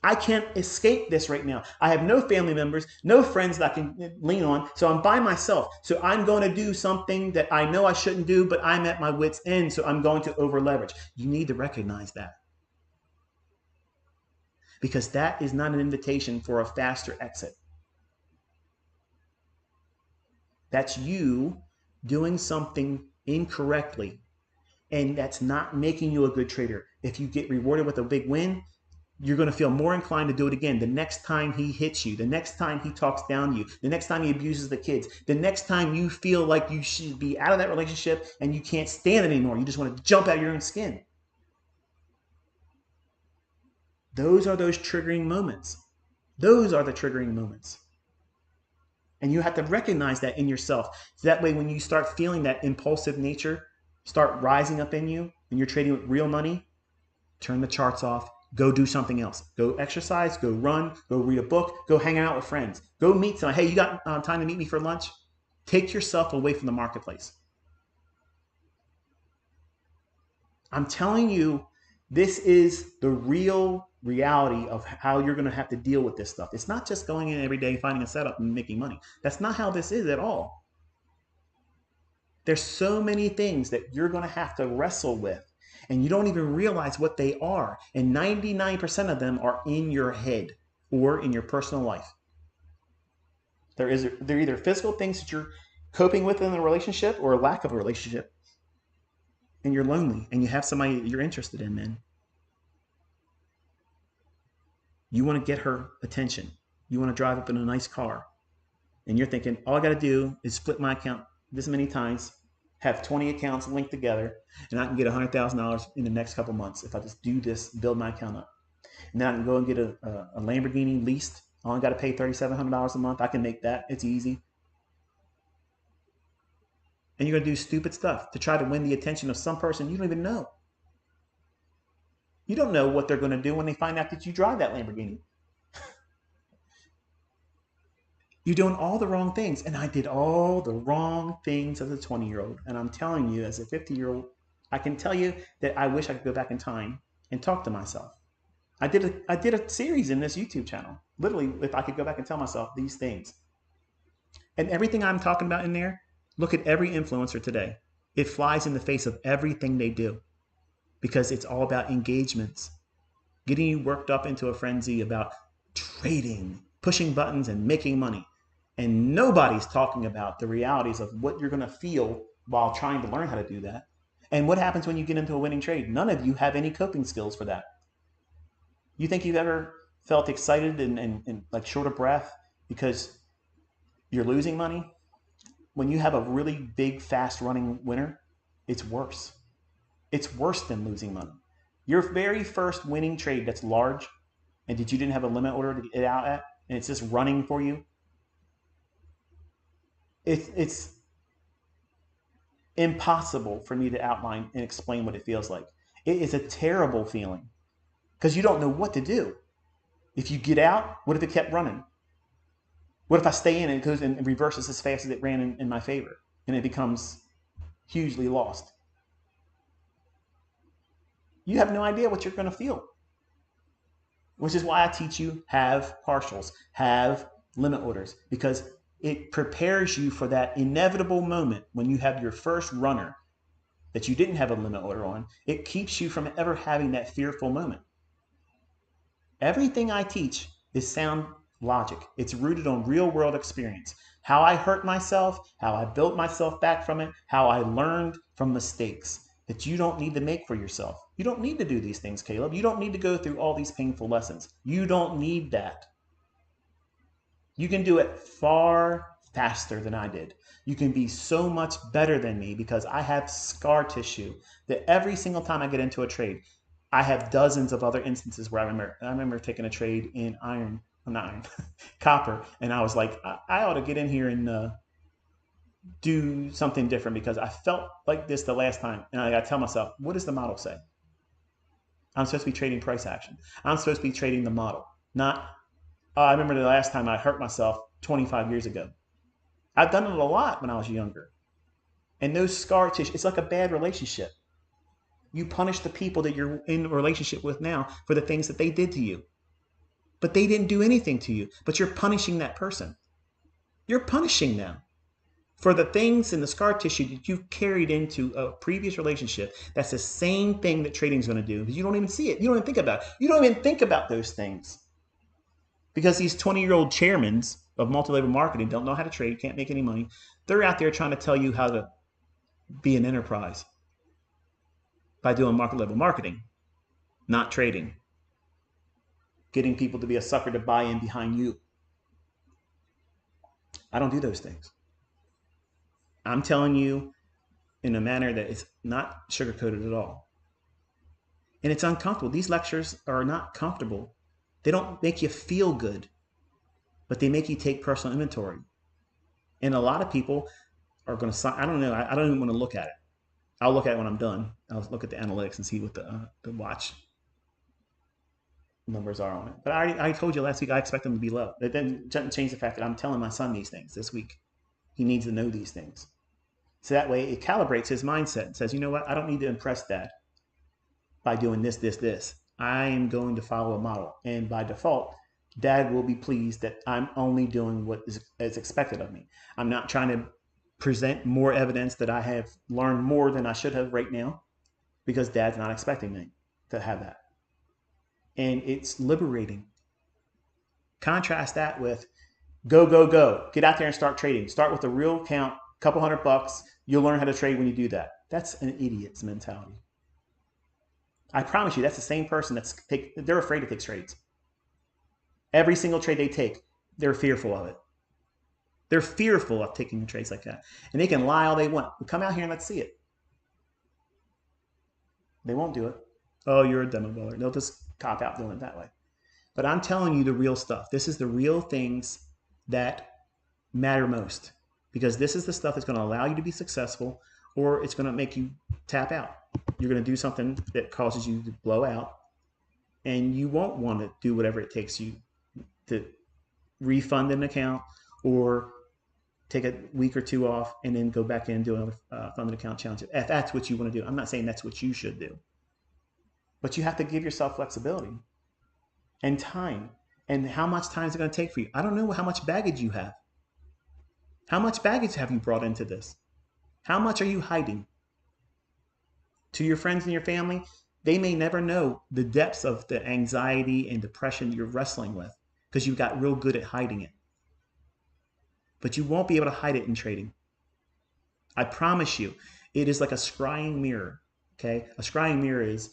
Speaker 1: I can't escape this right now. I have no family members, no friends that I can lean on. So I'm by myself. So I'm going to do something that I know I shouldn't do, but I'm at my wit's end. So I'm going to over leverage. You need to recognize that, because that is not an invitation for a faster exit. That's you doing something incorrectly, and that's not making you a good trader. If you get rewarded with a big win, you're going to feel more inclined to do it again the next time he hits you, the next time he talks down to you, the next time he abuses the kids, the next time you feel like you should be out of that relationship and you can't stand it anymore. You just want to jump out of your own skin. Those are those triggering moments. Those are the triggering moments. And you have to recognize that in yourself. So that way, when you start feeling that impulsive nature start rising up in you and you're trading with real money, turn the charts off. Go do something else. Go exercise, go run, go read a book, go hang out with friends. Go meet someone. Hey, you got time to meet me for lunch? Take yourself away from the marketplace. I'm telling you, this is the real reality of how you're going to have to deal with this stuff. It's not just going in every day, finding a setup and making money. That's not how this is at all. There's so many things that you're going to have to wrestle with, and you don't even realize what they are. And 99% of them are in your head or in your personal life. They're either physical things that you're coping with in a relationship or a lack of a relationship. And you're lonely and you have somebody that you're interested in, man. You want to get her attention. You want to drive up in a nice car. And you're thinking, all I got to do is split my account this many times, have 20 accounts linked together, and I can get $100,000 in the next couple months if I just do this, build my account up. And then I can go and get a Lamborghini leased. I only got to pay $3,700 a month. I can make that. It's easy. And you're going to do stupid stuff to try to win the attention of some person you don't even know. You don't know what they're going to do when they find out that you drive that Lamborghini. You're doing all the wrong things. And I did all the wrong things as a 20-year-old. And I'm telling you, as a 50-year-old, I can tell you that I wish I could go back in time and talk to myself. I did a series in this YouTube channel. Literally, if I could go back and tell myself these things. And everything I'm talking about in there, look at every influencer today. It flies in the face of everything they do, because it's all about engagements, getting you worked up into a frenzy about trading, pushing buttons and making money. And nobody's talking about the realities of what you're going to feel while trying to learn how to do that. And what happens when you get into a winning trade? None of you have any coping skills for that. You think you've ever felt excited and like short of breath because you're losing money? When you have a really big, fast running winner, it's worse. It's worse than losing money. Your very first winning trade that's large and that you didn't have a limit order to get it out at, and it's just running for you, it's impossible for me to outline and explain what it feels like. It is a terrible feeling because you don't know what to do. If you get out, what if it kept running? What if I stay in and it goes and reverses as fast as it ran in my favor and it becomes hugely lost? You have no idea what you're going to feel, which is why I teach you have partials, have limit orders, because it prepares you for that inevitable moment when you have your first runner that you didn't have a limit order on. It keeps you from ever having that fearful moment. Everything I teach is sound logic. It's rooted on real world experience. How I hurt myself, how I built myself back from it, how I learned from mistakes that you don't need to make for yourself. You don't need to do these things, Caleb. You don't need to go through all these painful lessons. You don't need that. You can do it far faster than I did. You can be so much better than me because I have scar tissue that every single time I get into a trade, I have dozens of other instances where I remember taking a trade in copper, and I was like, I ought to get in here and do something different because I felt like this the last time. And I got to tell myself, what does the model say? I'm supposed to be trading price action. I'm supposed to be trading the model, not, I remember the last time I hurt myself 25 years ago. I've done it a lot when I was younger. And those scar tissue, it's like a bad relationship. You punish the people that you're in a relationship with now for the things that they did to you. But they didn't do anything to you, but you're punishing that person. You're punishing them for the things in the scar tissue that you've carried into a previous relationship. That's the same thing that trading is going to do, because you don't even see it. You don't even think about it. You don't even think about those things because these 20-year-old chairmen of multi-level marketing don't know how to trade, can't make any money. They're out there trying to tell you how to be an enterprise by doing market level marketing, not trading, getting people to be a sucker to buy in behind you. I don't do those things. I'm telling you in a manner that is not sugar-coated at all. And it's uncomfortable. These lectures are not comfortable. They don't make you feel good, but they make you take personal inventory. And a lot of people are going to sign. I don't know. I don't even want to look at it. I'll look at it when I'm done. I'll look at the analytics and see what the watch numbers are on it. But I told you last week I expect them to be low. That doesn't change the fact that I'm telling my son these things this week. He needs to know these things. So that way it calibrates his mindset and says, you know what? I don't need to impress Dad by doing this, this, this. I am going to follow a model. And by default, Dad will be pleased that I'm only doing what is expected of me. I'm not trying to present more evidence that I have learned more than I should have right now, because Dad's not expecting me to have that. And it's liberating. Contrast that with go, go, go. Get out there and start trading. Start with a real account, a couple $100. You'll learn how to trade when you do that. That's an idiot's mentality. I promise you, that's the same person they're afraid to take trades. Every single trade they take, they're fearful of it. They're fearful of taking trades like that. And they can lie all they want. Come out here and let's see it. They won't do it. Oh, you're a demo builder. They'll just cop out doing it that way. But I'm telling you the real stuff. This is the real things that matter most, because this is the stuff that's going to allow you to be successful, or it's going to make you tap out. You're going to do something that causes you to blow out, and you won't want to do whatever it takes you to refund an account or take a week or two off and then go back in and do another funded account challenge. If that's what you want to do. I'm not saying that's what you should do. But you have to give yourself flexibility and time. And how much time is it going to take for you? I don't know how much baggage you have. How much baggage have you brought into this? How much are you hiding? To your friends and your family, they may never know the depths of the anxiety and depression you're wrestling with, because you got real good at hiding it. But you won't be able to hide it in trading. I promise you, it is like a scrying mirror. Okay, a scrying mirror is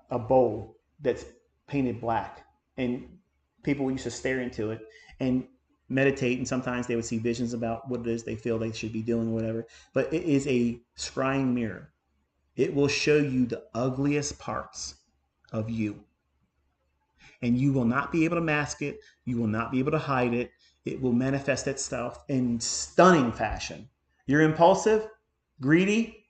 Speaker 1: a bowl that's painted black, and people used to stare into it and meditate, and sometimes they would see visions about what it is they feel they should be doing, or whatever. But it is a scrying mirror. It will show you the ugliest parts of you, and you will not be able to mask it. You will not be able to hide it. It will manifest itself in stunning fashion. You're impulsive, greedy.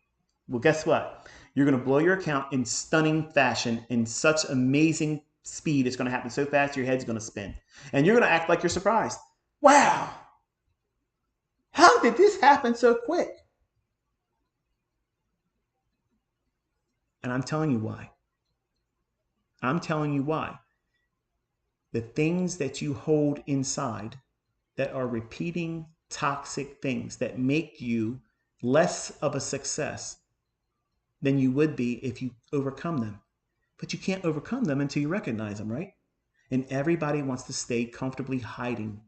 Speaker 1: Well, guess what? You're going to blow your account in stunning fashion, in such amazing speed. It's going to happen so fast, your head's going to spin. And you're going to act like you're surprised. Wow! How did this happen so quick? And I'm telling you why. I'm telling you why. The things that you hold inside that are repeating toxic things that make you less of a success than you would be if you overcome them. But you can't overcome them until you recognize them, right? And everybody wants to stay comfortably hiding.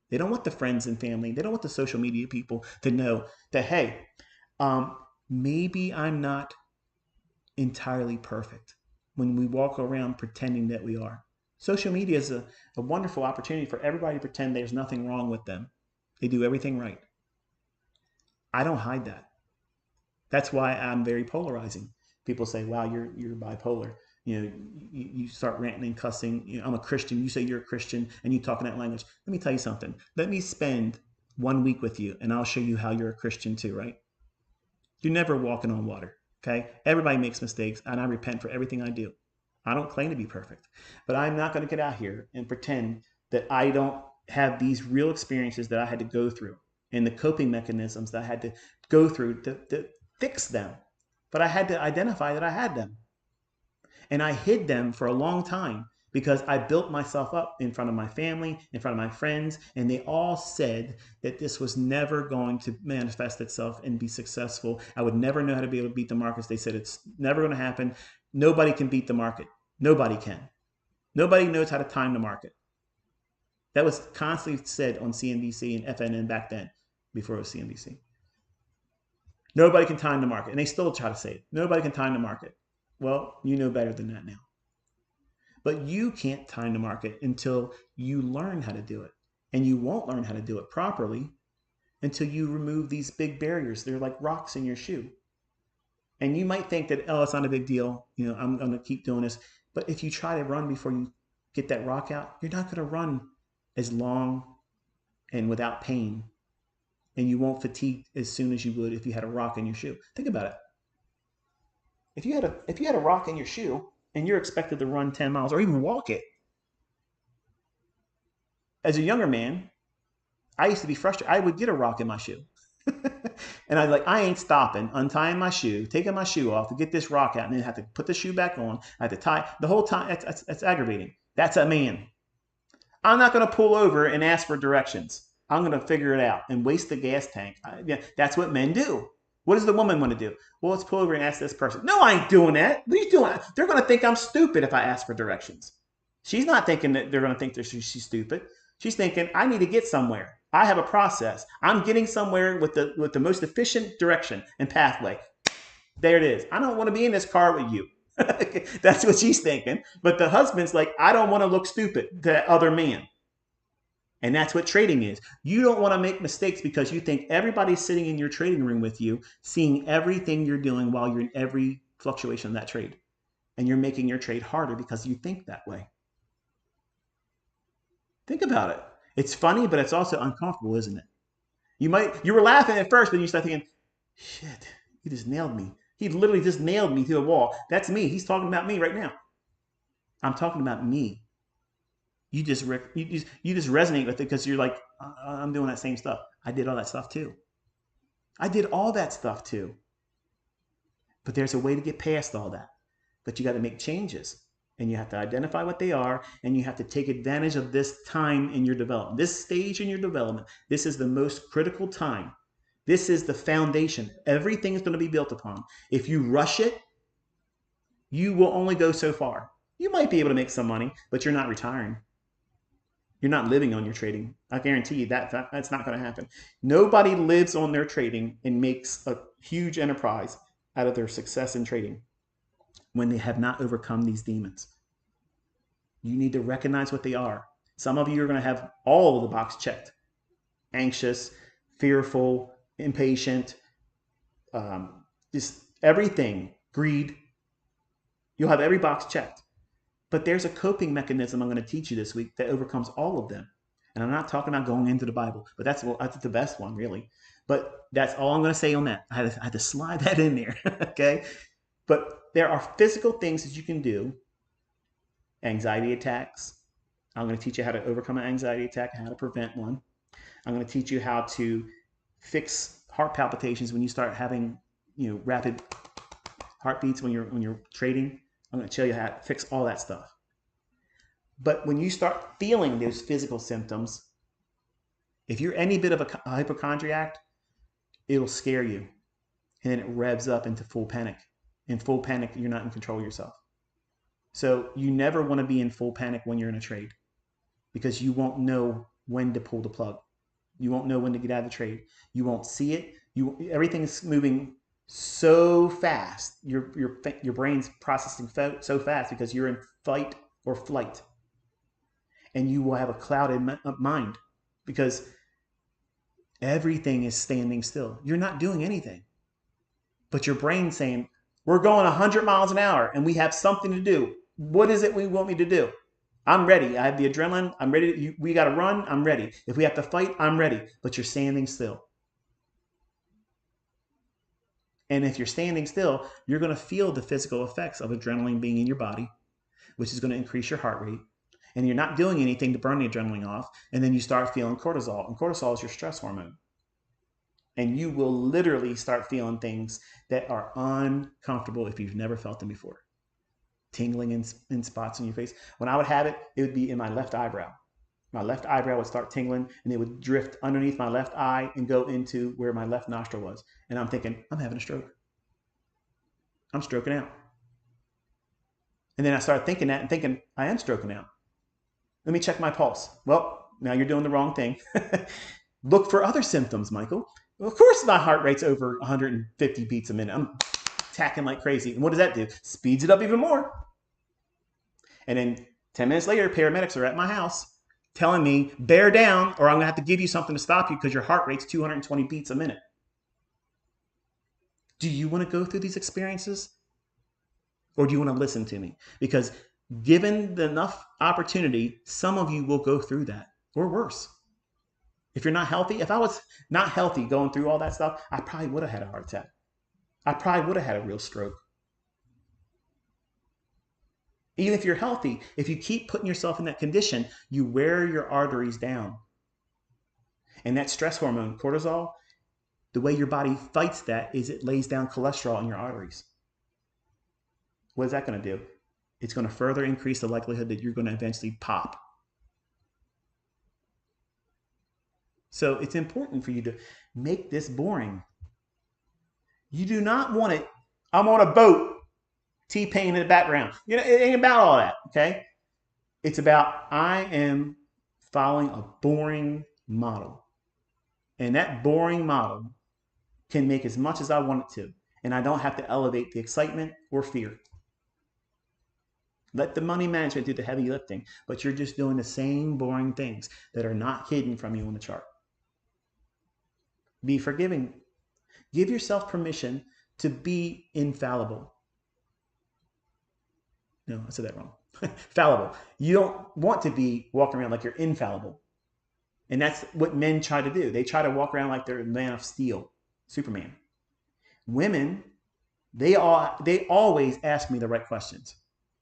Speaker 1: They don't want the friends and family, they don't want the social media people to know that, hey, maybe I'm not entirely perfect, when we walk around pretending that we are. Social media is a wonderful opportunity for everybody to pretend there's nothing wrong with them. They do everything right. I don't hide that. That's why I'm very polarizing. People say, wow, you're bipolar. You know, you start ranting and cussing. You know, I'm a Christian. You say you're a Christian and you talk in that language. Let me tell you something. Let me spend 1 week with you and I'll show you how you're a Christian too, right? You're never walking on water, okay? Everybody makes mistakes, and I repent for everything I do. I don't claim to be perfect, but I'm not going to get out here and pretend that I don't have these real experiences that I had to go through. and the coping mechanisms that I had to go through to fix them. But I had to identify that I had them. And I hid them for a long time because I built myself up in front of my family, in front of my friends, and they all said that this was never going to manifest itself and be successful. I would never know how to be able to beat the markets. They said it's never going to happen. Nobody can beat the market. Nobody can. Nobody knows how to time the market. That was constantly said on CNBC and FNN back then, before it was CNBC. Nobody can time the market. And they still try to say it. Nobody can time the market. Well, you know better than that now. But you can't time the market until you learn how to do it. And you won't learn how to do it properly until you remove these big barriers. They're like rocks in your shoe. And you might think that, oh, it's not a big deal. You know, I'm going to keep doing this. But if you try to run before you get that rock out, you're not going to run as long and without pain. And you won't fatigue as soon as you would if you had a rock in your shoe. Think about it. If you had a rock in your shoe and you're expected to run 10 miles or even walk it, as a younger man, I used to be frustrated. I would get a rock in my shoe. And I ain't stopping, untying my shoe, taking my shoe off to get this rock out, and then have to put the shoe back on. I have to tie the whole time. That's aggravating. That's a man. I'm not going to pull over and ask for directions. I'm going to figure it out and waste the gas tank. That's what men do. What does the woman want to do? Well, let's pull over and ask this person. No, I ain't doing that. What are you doing? They're going to think I'm stupid if I ask for directions. She's not thinking that they're going to think that she's stupid. She's thinking, I need to get somewhere. I have a process. I'm getting somewhere with the most efficient direction and pathway. There it is. I don't want to be in this car with you. That's what she's thinking. But the husband's like, I don't want to look stupid to that other man. And that's what trading is. You don't want to make mistakes because you think everybody's sitting in your trading room with you, seeing everything you're doing while you're in every fluctuation of that trade. And you're making your trade harder because you think that way. Think about it. It's funny, but it's also uncomfortable, isn't it? You were laughing at first, but you start thinking, shit, he just nailed me. He literally just nailed me to the wall. That's me. He's talking about me right now. I'm talking about me. You just resonate with it because you're like, I'm doing that same stuff. I did all that stuff too. I did all that stuff too. But there's a way to get past all that. But you got to make changes. And you have to identify what they are, and you have to take advantage of this time in your development. This stage in your development, this is the most critical time. This is the foundation. Everything is going to be built upon. If you rush it, you will only go so far. You might be able to make some money, but you're not retiring. You're not living on your trading. I guarantee you that's not going to happen. Nobody lives on their trading and makes a huge enterprise out of their success in trading when they have not overcome these demons. You need to recognize what they are. Some of you are going to have all of the box checked. Anxious, fearful, impatient, just everything, greed. You'll have every box checked. But there's a coping mechanism I'm going to teach you this week that overcomes all of them. And I'm not talking about going into the Bible, but that's the best one, really. But that's all I'm going to say on that. I had to slide that in there, okay? But there are physical things that you can do. Anxiety attacks. I'm going to teach you how to overcome an anxiety attack and how to prevent one. I'm going to teach you how to fix heart palpitations when you start having, rapid heartbeats when you're trading. I'm going to tell you how to fix all that stuff. But when you start feeling those physical symptoms, if you're any bit of a hypochondriac, it'll scare you. And then it revs up into full panic. In full panic, you're not in control of yourself. So you never want to be in full panic when you're in a trade because you won't know when to pull the plug. You won't know when to get out of the trade. You won't see it. Everything's moving so fast. Your brain's processing so fast because you're in fight or flight. And you will have a clouded mind because everything is standing still. You're not doing anything. But your brain's saying, we're going 100 miles an hour and we have something to do. What is it we want me to do? I'm ready. I have the adrenaline. I'm ready. We got to run. I'm ready. If we have to fight, I'm ready. But you're standing still. And if you're standing still, you're going to feel the physical effects of adrenaline being in your body, which is going to increase your heart rate. And you're not doing anything to burn the adrenaline off. And then you start feeling cortisol. And cortisol is your stress hormone. And you will literally start feeling things that are uncomfortable if you've never felt them before. Tingling in spots on your face. When I would have it, it would be in my left eyebrow. My left eyebrow would start tingling and it would drift underneath my left eye and go into where my left nostril was. And I'm thinking, I'm having a stroke. I'm stroking out. And then I started thinking that and thinking, I am stroking out. Let me check my pulse. Well, now you're doing the wrong thing. Look for other symptoms, Michael. Well, of course, my heart rate's over 150 beats a minute. I'm tacking like crazy. And what does that do? Speeds it up even more. And then 10 minutes later, paramedics are at my house telling me, bear down, or I'm going to have to give you something to stop you because your heart rate's 220 beats a minute. Do you want to go through these experiences? Or do you want to listen to me? Because given enough opportunity, some of you will go through that or worse. If you're not healthy, if I was not healthy going through all that stuff, I probably would have had a heart attack. I probably would have had a real stroke. Even if you're healthy, if you keep putting yourself in that condition, you wear your arteries down. And that stress hormone, cortisol, the way your body fights that is it lays down cholesterol in your arteries. What is that going to do? It's going to further increase the likelihood that you're going to eventually pop. So it's important for you to make this boring. You do not want it. I'm on a boat, T-Pain in the background. You know, it ain't about all that, okay? It's about I am following a boring model. And that boring model can make as much as I want it to. And I don't have to elevate the excitement or fear. Let the money management do the heavy lifting, but you're just doing the same boring things that are not hidden from you on the chart. Be forgiving. Give yourself permission to be infallible. No, I said that wrong. Fallible. You don't want to be walking around like you're infallible. And that's what men try to do. They try to walk around like they're a man of steel, Superman. Women, they always ask me the right questions.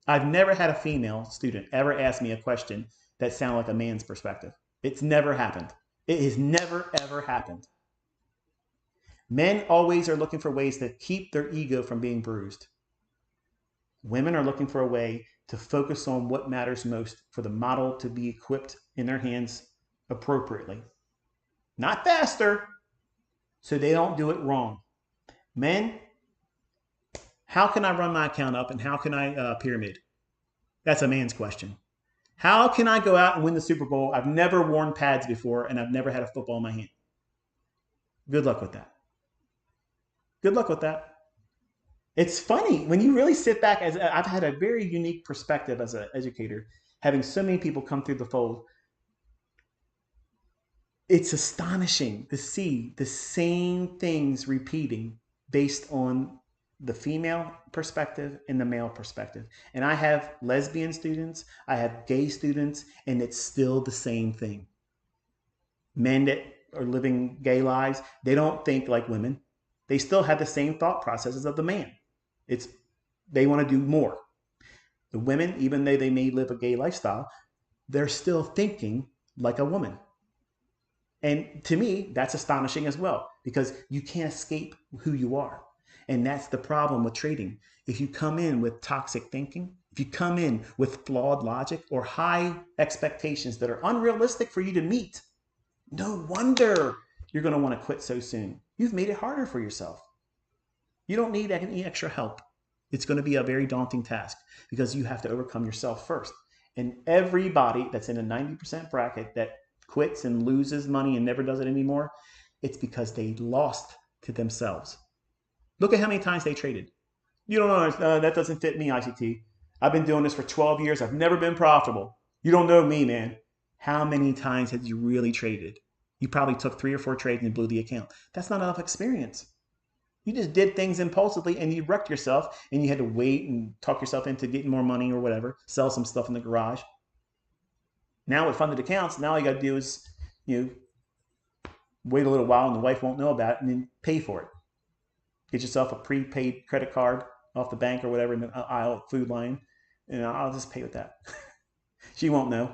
Speaker 1: I've never had a female student ever ask me a question that sounded like a man's perspective. It's never happened. It has never, ever happened. Men always are looking for ways to keep their ego from being bruised. Women are looking for a way to focus on what matters most for the model to be equipped in their hands appropriately. Not faster, so they don't do it wrong. Men, how can I run my account up and how can I pyramid? That's a man's question. How can I go out and win the Super Bowl? I've never worn pads before and I've never had a football in my hand. Good luck with that. Good luck with that. It's funny when you really sit back. I've had a very unique perspective as an educator, having so many people come through the fold. It's astonishing to see the same things repeating based on the female perspective and the male perspective. And I have lesbian students, I have gay students, and it's still the same thing. Men that are living gay lives, they don't think like women. They still have the same thought processes of the man. They want to do more. The women, even though they may live a gay lifestyle, they're still thinking like a woman. And to me, that's astonishing as well, because you can't escape who you are. And that's the problem with trading. If you come in with toxic thinking, if you come in with flawed logic or high expectations that are unrealistic for you to meet, no wonder you're going to want to quit so soon. You've made it harder for yourself. You don't need any extra help. It's going to be a very daunting task because you have to overcome yourself first. And everybody that's in a 90% bracket that quits and loses money and never does it anymore, it's because they lost to themselves. Look at how many times they traded. You don't know, that doesn't fit me, ICT. I've been doing this for 12 years. I've never been profitable. You don't know me, man. How many times have you really traded? You probably took 3 or 4 trades and blew the account. That's not enough experience. You just did things impulsively and you wrecked yourself and you had to wait and talk yourself into getting more money or whatever, sell some stuff in the garage. Now with funded accounts, now all you got to do is, wait a little while and the wife won't know about it and then pay for it. Get yourself a prepaid credit card off the bank or whatever in the aisle food line, and I'll just pay with that. She won't know.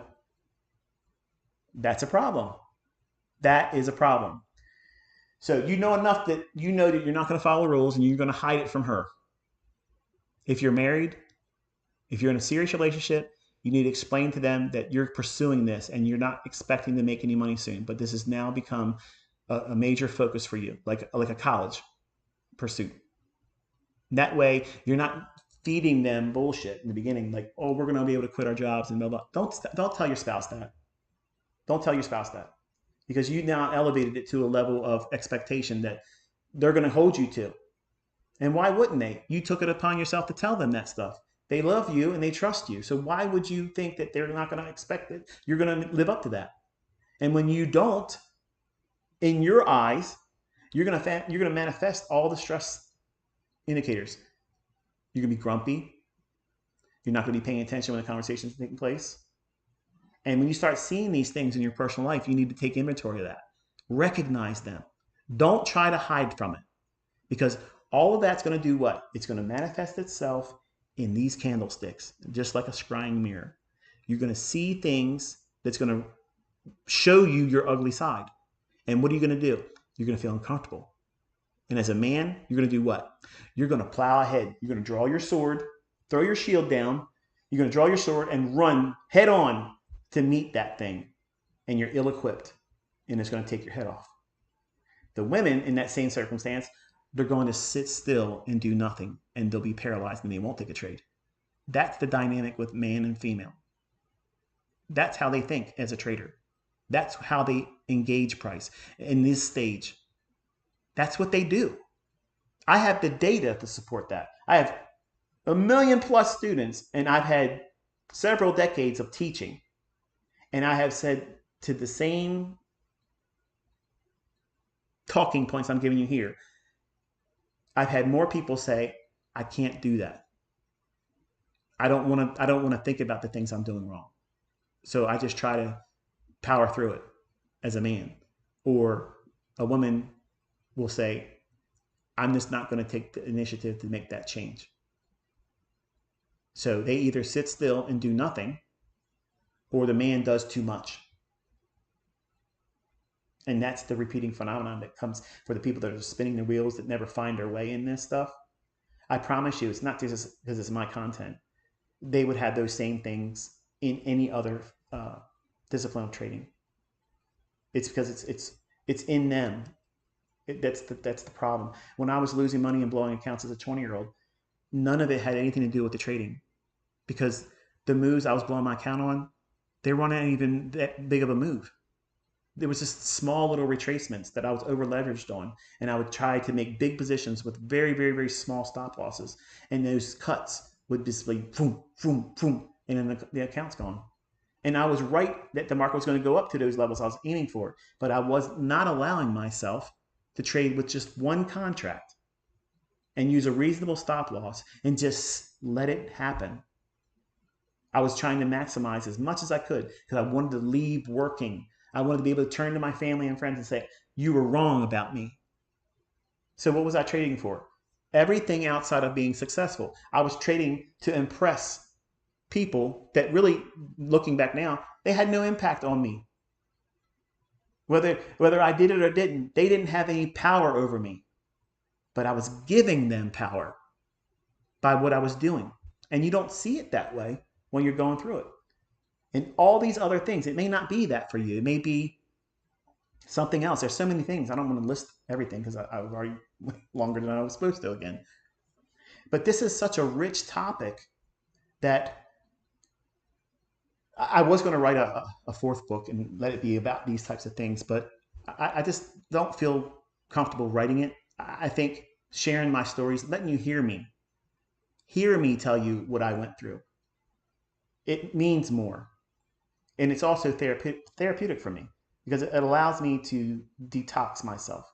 Speaker 1: That's a problem. That is a problem. So you know enough that you know that you're not going to follow rules and you're going to hide it from her. If you're married, if you're in a serious relationship, you need to explain to them that you're pursuing this and you're not expecting to make any money soon, but this has now become a major focus for you, like a college pursuit. That way, you're not feeding them bullshit in the beginning, like, oh, we're going to be able to quit our jobs and blah blah. Don't tell your spouse that. Don't tell your spouse that, because you now elevated it to a level of expectation that they're going to hold you to. And why wouldn't they? You took it upon yourself to tell them that stuff. They love you and they trust you. So why would you think that they're not going to expect it? You're going to live up to that. And when you don't, in your eyes, you're going to manifest all the stress indicators. You're going to be grumpy. You're not going to be paying attention when the conversations are taking place. And when you start seeing these things in your personal life, you need to take inventory of that. Recognize them. Don't try to hide from it, because all of that's going to do what? It's going to manifest itself in these candlesticks, just like a scrying mirror. You're going to see things that's going to show you your ugly side. And what are you going to do? You're going to feel uncomfortable. And as a man, you're going to do what? You're going to plow ahead. You're going to draw your sword, throw your shield down. You're going to draw your sword and run head on to meet that thing. And you're ill-equipped, and it's going to take your head off. The women in that same circumstance, they're going to sit still and do nothing, and they'll be paralyzed and they won't take a trade. That's the dynamic with man and female. That's how they think as a trader. That's how they engage price in this stage. That's what they do. I have the data to support that. I have 1 million plus students, and I've had several decades of teaching. And I have said to the same talking points I'm giving you here, I've had more people say, I can't do that. I don't want to think about the things I'm doing wrong. So I just try to power through it as a man. Or a woman will say, I'm just not going to take the initiative to make that change. So they either sit still and do nothing, or the man does too much. And that's the repeating phenomenon that comes for the people that are spinning the wheels that never find their way in this stuff. I promise you, it's not just because it's my content. They would have those same things in any other discipline of trading. It's because it's in them. That's the problem. When I was losing money and blowing accounts as a 20-year-old, none of it had anything to do with the trading, because the moves I was blowing my account on, they weren't even that big of a move. There was just small little retracements that I was over leveraged on, and I would try to make big positions with very, very, very small stop losses, and those cuts would just be boom, boom, boom, and then the account's gone. And I was right that the market was going to go up to those levels I was aiming for, but I was not allowing myself to trade with just one contract and use a reasonable stop loss and just let it happen. I was trying to maximize as much as I could because I wanted to leave working. I wanted to be able to turn to my family and friends and say, you were wrong about me. So what was I trading for? Everything outside of being successful. I was trading to impress people that really, looking back now, they had no impact on me. Whether I did it or didn't, they didn't have any power over me. But I was giving them power by what I was doing. And you don't see it that way when you're going through it. And all these other things, it may not be that for you. It may be something else. There's so many things. I don't want to list everything because I've already went longer than I was supposed to again. But this is such a rich topic that I was going to write a fourth book and let it be about these types of things, but I just don't feel comfortable writing it. I think sharing my stories, letting you hear me tell you what I went through, it means more. And it's also therapeutic for me because it allows me to detox myself.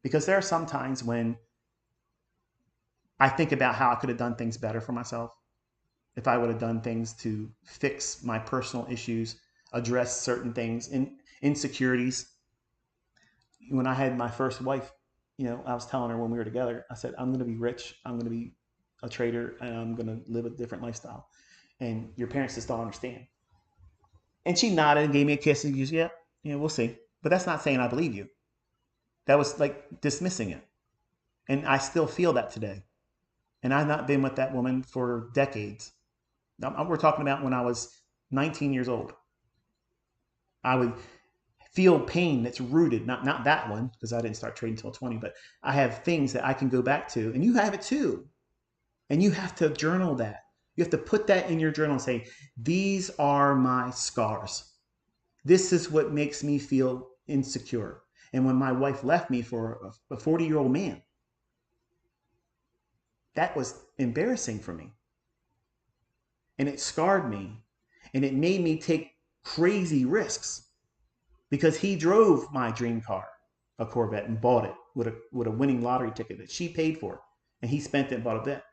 Speaker 1: Because there are some times when I think about how I could have done things better for myself. If I would have done things to fix my personal issues, address certain things, insecurities. When I had my first wife, I was telling her when we were together, I said, I'm going to be rich. I'm going to be a trader and I'm going to live a different lifestyle. And your parents just don't understand. And she nodded and gave me a kiss and goes, yeah, we'll see. But that's not saying I believe you. That was like dismissing it. And I still feel that today. And I've not been with that woman for decades. We're talking about when I was 19 years old. I would feel pain that's rooted, not that one, because I didn't start trading until 20, but I have things that I can go back to, and you have it too. And you have to journal that. You have to put that in your journal and say, these are my scars. This is what makes me feel insecure. And when my wife left me for a 40-year-old man, that was embarrassing for me. And it scarred me. And it made me take crazy risks because he drove my dream car, a Corvette, and bought it with a winning lottery ticket that she paid for. And he spent it and bought a vet.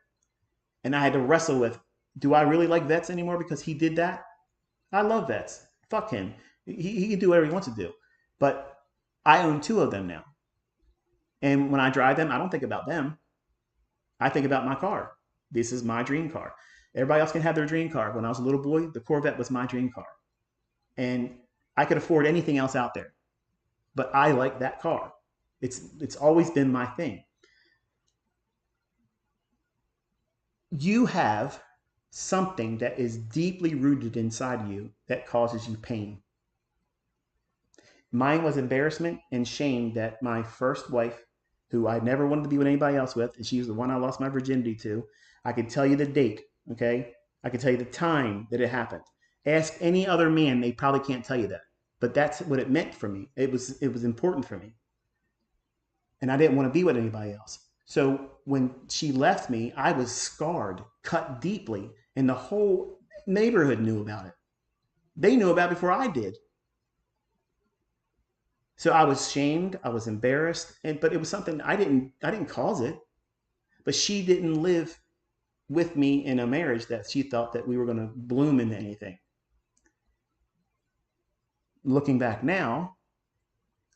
Speaker 1: And I had to wrestle with, do I really like vets anymore because he did that? I love vets. Fuck him. He can do whatever he wants to do. But I own 2 of them now. And when I drive them, I don't think about them. I think about my car. This is my dream car. Everybody else can have their dream car. When I was a little boy, the Corvette was my dream car. And I could afford anything else out there. But I like that car. It's always been my thing. You have something that is deeply rooted inside you that causes you pain. Mine was embarrassment and shame that my first wife, who I never wanted to be with anybody else with, and she was the one I lost my virginity to. I could tell you the date, okay? I could tell you the time that it happened. Ask any other man, they probably can't tell you that. But that's what it meant for me. It was important for me. And I didn't want to be with anybody else. So when she left me, I was scarred, cut deeply, and the whole neighborhood knew about it. They knew about it before I did. So I was shamed, I was embarrassed, but it was something I didn't cause it. But she didn't live with me in a marriage that she thought that we were going to bloom into anything. Looking back now,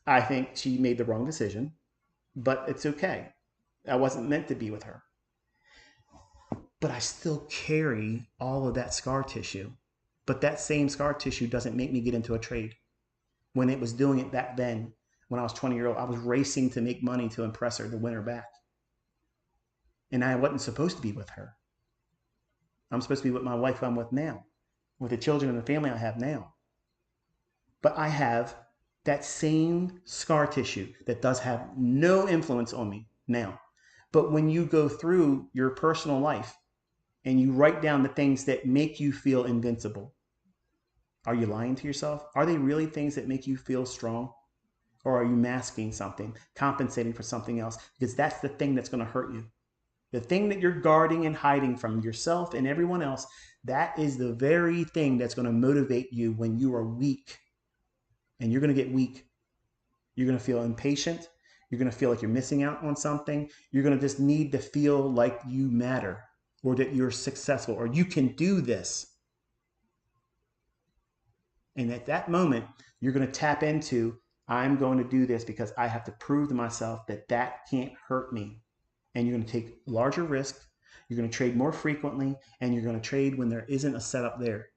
Speaker 1: I think she made the wrong decision, but it's okay. I wasn't meant to be with her. But I still carry all of that scar tissue. But that same scar tissue doesn't make me get into a trade. When it was doing it back then, when I was 20-year-old, I was racing to make money to impress her, to win her back. And I wasn't supposed to be with her. I'm supposed to be with my wife I'm with now, with the children and the family I have now. But I have that same scar tissue that does have no influence on me now. But when you go through your personal life and you write down the things that make you feel invincible, are you lying to yourself? Are they really things that make you feel strong? Or are you masking something, compensating for something else? Because that's the thing that's going to hurt you. The thing that you're guarding and hiding from yourself and everyone else, that is the very thing that's going to motivate you when you are weak. And you're going to get weak. You're going to feel impatient. You're going to feel like you're missing out on something. You're going to just need to feel like you matter or that you're successful or you can do this. And at that moment, you're going to tap into, I'm going to do this because I have to prove to myself that that can't hurt me. And you're going to take larger risks. You're going to trade more frequently, and you're going to trade when there isn't a setup there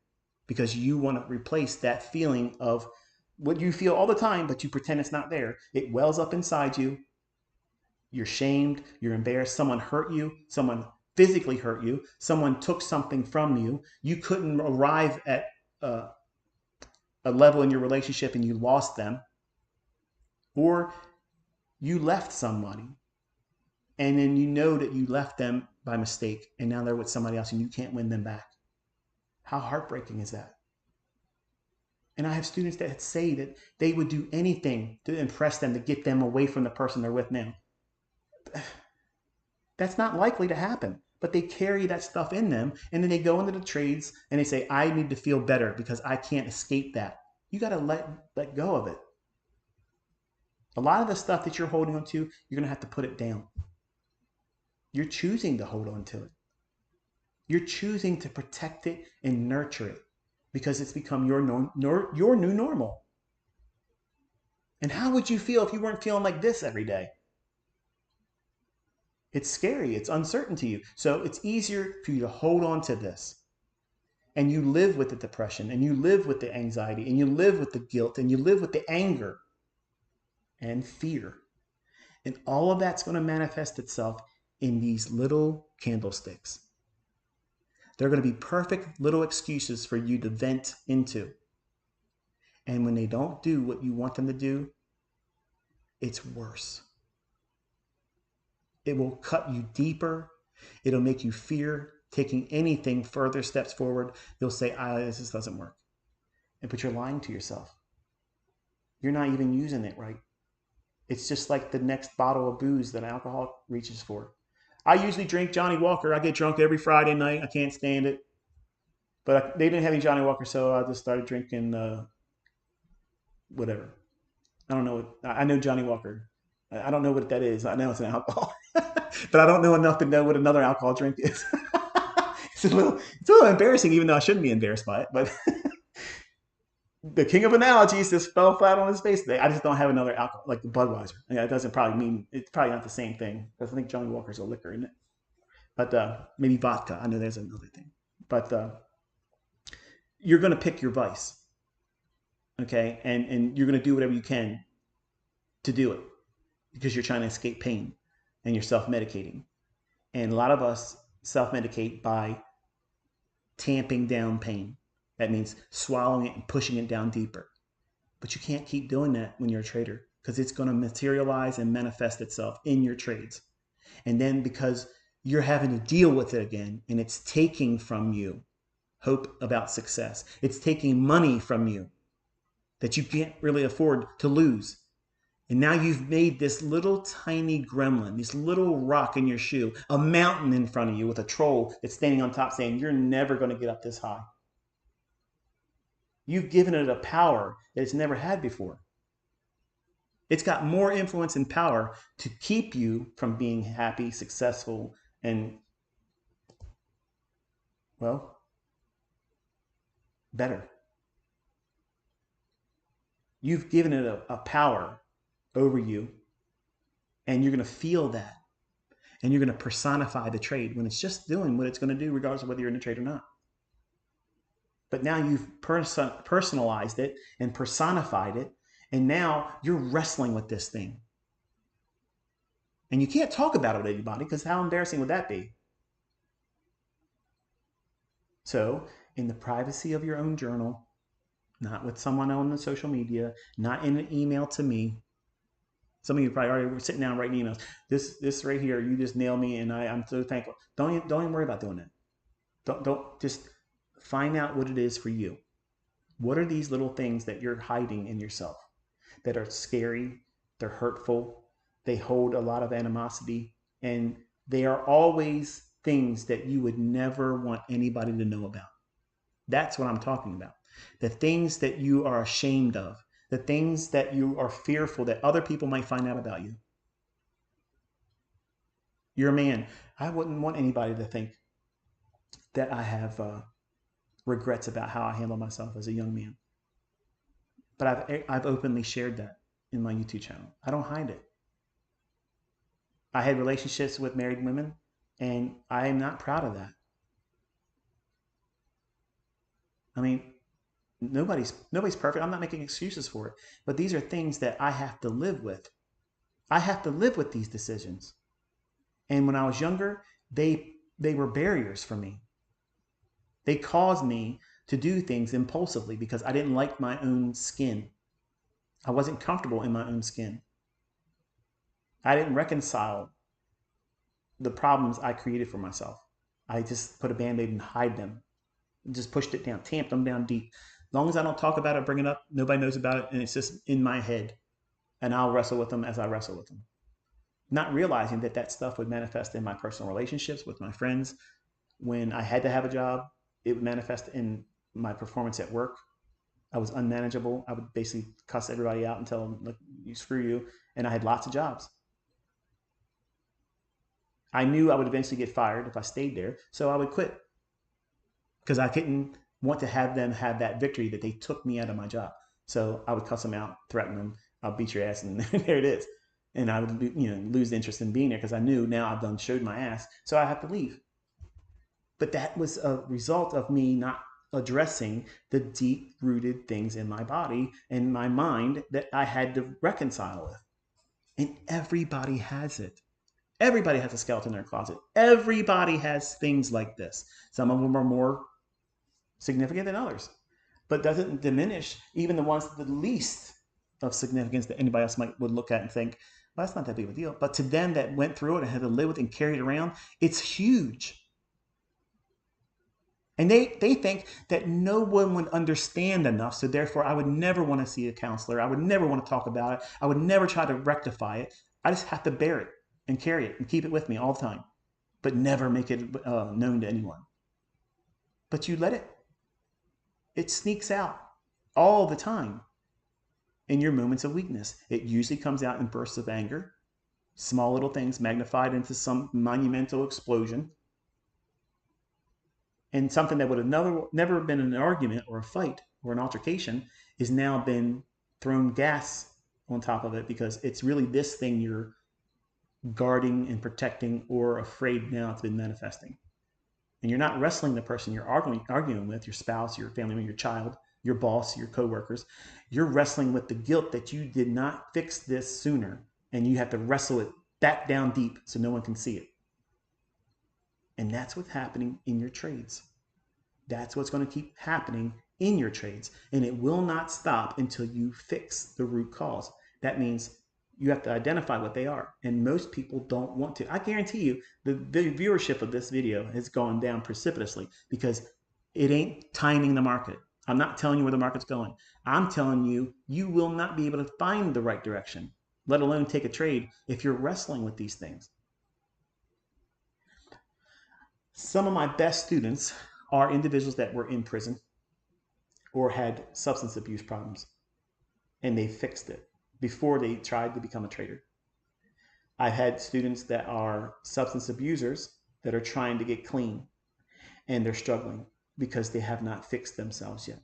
Speaker 1: because you want to replace that feeling of what you feel all the time, but you pretend it's not there. It wells up inside you. You're shamed. You're embarrassed. Someone hurt you. Someone physically hurt you. Someone took something from you. You couldn't arrive at a level in your relationship and you lost them, or you left somebody and then you know that you left them by mistake and now they're with somebody else and you can't win them back. How heartbreaking is that? And I have students that say that they would do anything to impress them, to get them away from the person they're with now. That's not likely to happen, but they carry that stuff in them and then they go into the trades and they say, I need to feel better because I can't escape that. You got to let go of it. A lot of the stuff that you're holding on to, you're going to have to put it down. You're choosing to hold on to it. You're choosing to protect it and nurture it because it's become your new normal. And how would you feel if you weren't feeling like this every day? It's scary. It's uncertain to you. So it's easier for you to hold on to this. And you live with the depression, and you live with the anxiety, and you live with the guilt, and you live with the anger and fear. And all of that's going to manifest itself in these little candlesticks. They're going to be perfect little excuses for you to vent into. And when they don't do what you want them to do, it's worse. It will cut you deeper. It'll make you fear taking anything further steps forward. You'll say, this just doesn't work. But you're lying to yourself. You're not even using it right. It's just like the next bottle of booze that an alcoholic reaches for. I usually drink Johnny Walker. I get drunk every Friday night. I can't stand it. But they didn't have any Johnny Walker, so I just started drinking whatever. I don't know. I know Johnny Walker. I don't know what that is. I know it's an alcohol. But I don't know enough to know what another alcohol drink is. It's a little embarrassing, even though I shouldn't be embarrassed by it. But the king of analogies just fell flat on his face today. I just don't have another alcohol like the Budweiser. Yeah, it doesn't probably mean, it's probably not the same thing. Because I think Johnny Walker's a liquor, isn't it? But maybe vodka. I know there's another thing. But you're going to pick your vice. Okay? And you're going to do whatever you can to do it because you're trying to escape pain and you're self-medicating. And a lot of us self-medicate by tamping down pain. That means swallowing it and pushing it down deeper. But you can't keep doing that when you're a trader because it's going to materialize and manifest itself in your trades. And then because you're having to deal with it again and it's taking from you hope about success. It's taking money from you that you can't really afford to lose. And now you've made this little tiny gremlin, this little rock in your shoe, a mountain in front of you with a troll that's standing on top saying, you're never going to get up this high. You've given it a power that it's never had before. It's got more influence and power to keep you from being happy, successful, and, well, better. You've given it a power over you, and you're going to feel that. And you're going to personify the trade when it's just doing what it's going to do, regardless of whether you're in the trade or not. But now you've personalized it and personified it, and now you're wrestling with this thing. And you can't talk about it with anybody because how embarrassing would that be? So, in the privacy of your own journal, not with someone on the social media, not in an email to me. Some of you probably already were sitting down writing emails. This right here, you just nailed me, and I'm so thankful. Don't even worry about doing that. Don't just find out what it is for you. What are these little things that you're hiding in yourself that are scary, they're hurtful, they hold a lot of animosity, and they are always things that you would never want anybody to know about. That's what I'm talking about. The things that you are ashamed of, the things that you are fearful that other people might find out about you. You're a man. I wouldn't want anybody to think that I have regrets about how I handle myself as a young man. But I've openly shared that in my YouTube channel. I don't hide it. I had relationships with married women, and I am not proud of that. I mean, nobody's perfect. I'm not making excuses for it. But these are things that I have to live with. I have to live with these decisions. And when I was younger, they were barriers for me. They caused me to do things impulsively because I didn't like my own skin. I wasn't comfortable in my own skin. I didn't reconcile the problems I created for myself. I just put a Band-Aid and hide them. Just pushed it down, tamped them down deep. As long as I don't talk about it, bring it up, nobody knows about it, and it's just in my head. And I'll wrestle with them as I wrestle with them. Not realizing that that stuff would manifest in my personal relationships with my friends. When I had to have a job, it would manifest in my performance at work. I was unmanageable. I would basically cuss everybody out and tell them, look, you screw you. And I had lots of jobs. I knew I would eventually get fired if I stayed there, so I would quit. Because I couldn't want to have them have that victory that they took me out of my job. So I would cuss them out, threaten them, I'll beat your ass, and there it is. And I would lose the interest in being there because I knew now I've done showed my ass, so I have to leave. But that was a result of me not addressing the deep-rooted things in my body and my mind that I had to reconcile with. And everybody has it. Everybody has a skeleton in their closet. Everybody has things like this. Some of them are more significant than others, but doesn't diminish even the ones the least of significance that anybody else would look at and think, well, that's not that big of a deal. But to them that went through it and had to live with it and carry it around, it's huge. And they think that no one would understand enough, so therefore I would never want to see a counselor. I would never want to talk about it. I would never try to rectify it. I just have to bear it and carry it and keep it with me all the time, but never make it known to anyone. But you let it sneaks out all the time in your moments of weakness. It usually comes out in bursts of anger, small little things magnified into some monumental explosion. And something that would have never been an argument or a fight or an altercation is now been thrown gas on top of it, because it's really this thing you're guarding and protecting or afraid now it's been manifesting. And you're not wrestling the person you're arguing with, your spouse, your family member, your child, your boss, your coworkers. You're wrestling with the guilt that you did not fix this sooner, and you have to wrestle it back down deep so no one can see it. And that's what's happening in your trades. That's what's going to keep happening in your trades. And it will not stop until you fix the root cause. That means you have to identify what they are. And most people don't want to. I guarantee you the viewership of this video has gone down precipitously because it ain't timing the market. I'm not telling you where the market's going. I'm telling you, you will not be able to find the right direction, let alone take a trade, if you're wrestling with these things. Some of my best students are individuals that were in prison or had substance abuse problems, and they fixed it before they tried to become a trader. I've had students that are substance abusers that are trying to get clean, and they're struggling because they have not fixed themselves yet.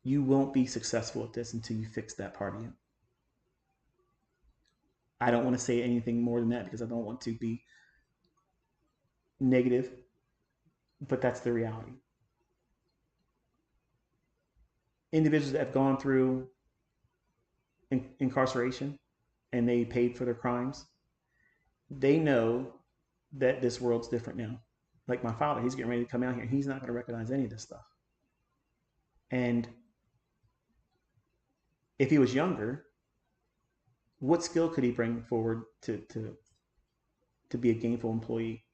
Speaker 1: You won't be successful at this until you fix that part of you. I don't want to say anything more than that because I don't want to be negative, but that's the reality. Individuals that have gone through incarceration and they paid for their crimes, they know that this world's different now. Like my father, he's getting ready to come out here. He's not going to recognize any of this stuff. And if he was younger, what skill could he bring forward to be a gainful employee?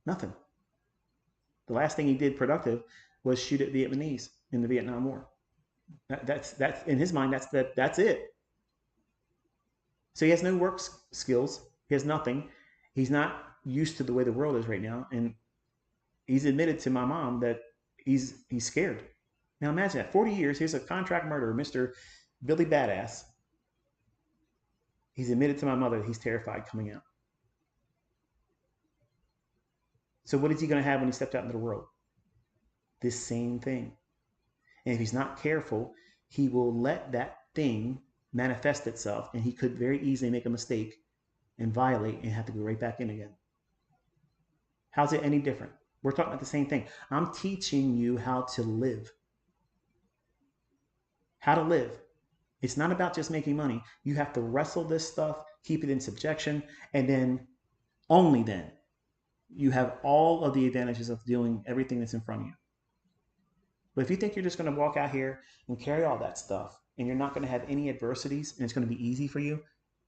Speaker 1: Nothing. The last thing he did productive was shoot at Vietnamese in the Vietnam War. That's in his mind. That's it. So he has no work skills. He has nothing. He's not used to the way the world is right now, and he's admitted to my mom that he's scared. Now imagine that. 40 years. Here's a contract murderer, Mr. Billy Badass. He's admitted to my mother that he's terrified coming out. So what is he going to have when he steps out into the world? This same thing. And if he's not careful, he will let that thing manifest itself, and he could very easily make a mistake and violate and have to go right back in again. How's it any different? We're talking about the same thing. I'm teaching you how to live. How to live. It's not about just making money. You have to wrestle this stuff, keep it in subjection, and then, only then, you have all of the advantages of doing everything that's in front of you. But if you think you're just going to walk out here and carry all that stuff, and you're not going to have any adversities, and it's going to be easy for you,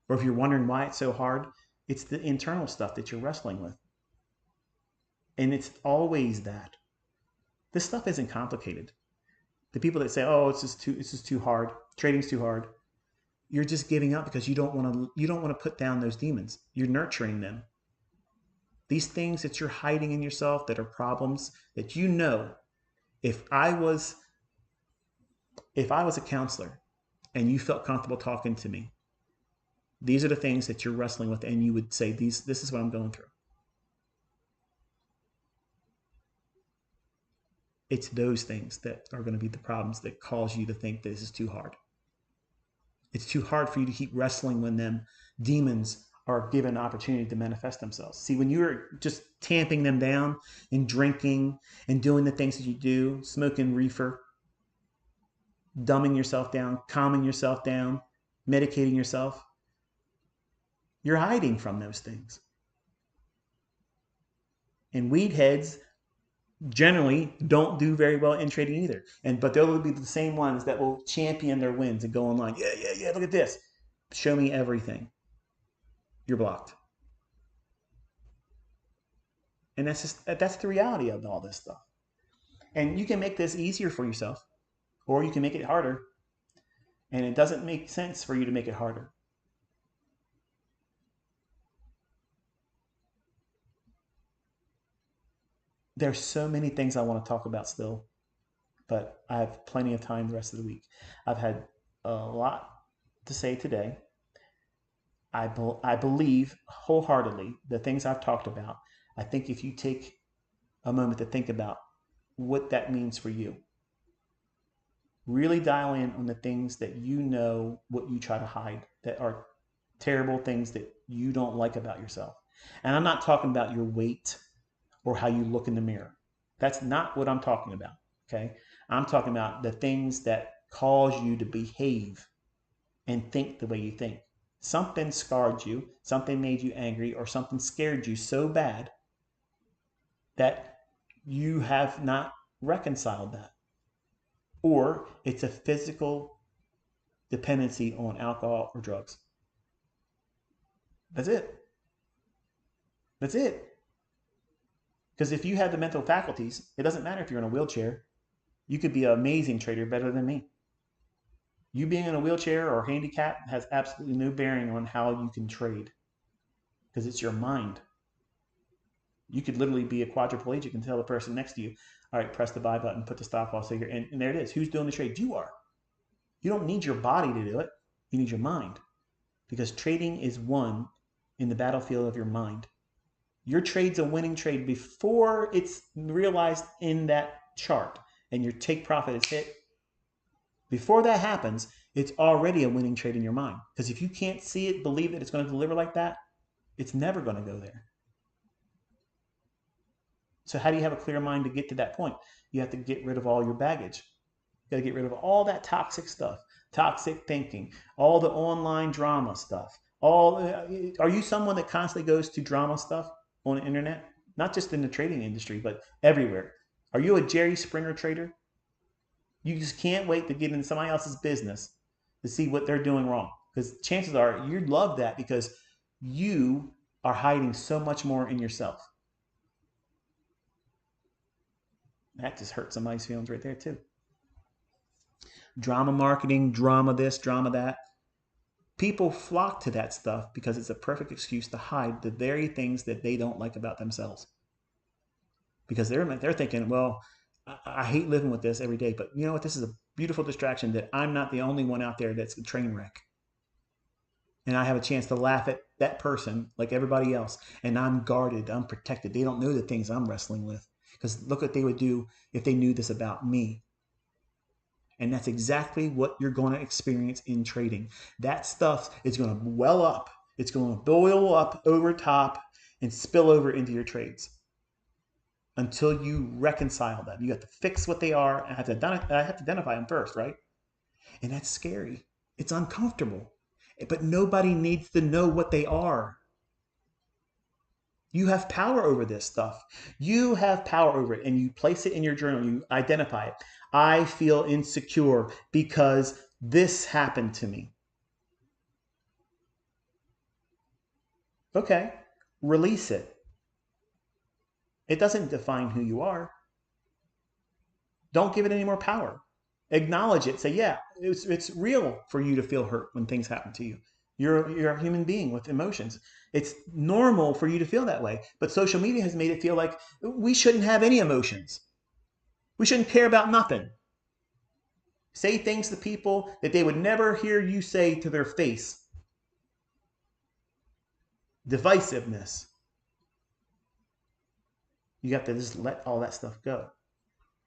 Speaker 1: or if you're wondering why it's so hard, it's the internal stuff that you're wrestling with. And it's always that. This stuff isn't complicated. The people that say, "Oh, it's just too hard. Trading's too hard," you're just giving up because you don't want to put down those demons. You're nurturing them. These things that you're hiding in yourself that are problems that you know. If I was a counselor and you felt comfortable talking to me, these are the things that you're wrestling with, and you would say, this is what I'm going through. It's those things that are going to be the problems that cause you to think this is too hard. It's too hard for you to keep wrestling when them demons are given an opportunity to manifest themselves. See, when you're just tamping them down and drinking and doing the things that you do, smoking reefer, dumbing yourself down, calming yourself down, medicating yourself, You're hiding from those things. And weed heads generally don't do very well in trading either. But they'll be the same ones that will champion their wins and go online. Yeah, look at this. Show me everything. You're blocked. And that's the reality of all this stuff. And you can make this easier for yourself, or you can make it harder. And it doesn't make sense for you to make it harder. There's so many things I want to talk about still, but I have plenty of time the rest of the week. I've had a lot to say today. I believe wholeheartedly the things I've talked about. I think if you take a moment to think about what that means for you, really dial in on the things that you know what you try to hide that are terrible things that you don't like about yourself. And I'm not talking about your weight or how you look in the mirror. That's not what I'm talking about. Okay. I'm talking about the things that cause you to behave and think the way you think. Something scarred you, something made you angry, or something scared you so bad that you have not reconciled that. Or it's a physical dependency on alcohol or drugs. That's it. That's it. Because if you have the mental faculties, it doesn't matter if you're in a wheelchair. You could be an amazing trader, better than me. You being in a wheelchair or handicapped has absolutely no bearing on how you can trade, because it's your mind. You could literally be a quadriplegic and tell the person next to you, all right, press the buy button, put the stop loss here, and there it is. Who's doing the trade? You are. You don't need your body to do it. You need your mind, because trading is won in the battlefield of your mind. Your trade's a winning trade before it's realized in that chart and your take profit is hit. Before that happens, it's already a winning trade in your mind. Because if you can't see it, believe that it's going to deliver like that, it's never going to go there. So how do you have a clear mind to get to that point? You have to get rid of all your baggage. You got to get rid of all that toxic stuff, toxic thinking, all the online drama stuff. Are you someone that constantly goes to drama stuff on the internet? Not just in the trading industry, but everywhere. Are you a Jerry Springer trader? You just can't wait to get into somebody else's business to see what they're doing wrong. Because chances are you'd love that, because you are hiding so much more in yourself. That just hurt somebody's feelings right there too. Drama marketing, drama this, drama that. People flock to that stuff because it's a perfect excuse to hide the very things that they don't like about themselves. Because they're thinking, well, I hate living with this every day, but you know what? This is a beautiful distraction that I'm not the only one out there that's a train wreck. And I have a chance to laugh at that person like everybody else. And I'm guarded, I'm protected. They don't know the things I'm wrestling with. Because look what they would do if they knew this about me. And that's exactly what you're going to experience in trading. That stuff is going to well up. It's going to boil up over top and spill over into your trades until you reconcile them. You have to fix what they are. I have to identify them first, right? And that's scary. It's uncomfortable. But nobody needs to know what they are. You have power over this stuff. You have power over it, and you place it in your journal. You identify it. I feel insecure because this happened to me. Okay, release it. It doesn't define who you are. Don't give it any more power. Acknowledge it. Say, yeah, it's real for you to feel hurt when things happen to you. You're a human being with emotions. It's normal for you to feel that way. But social media has made it feel like we shouldn't have any emotions. We shouldn't care about nothing. Say things to people that they would never hear you say to their face. Divisiveness. You have to just let all that stuff go.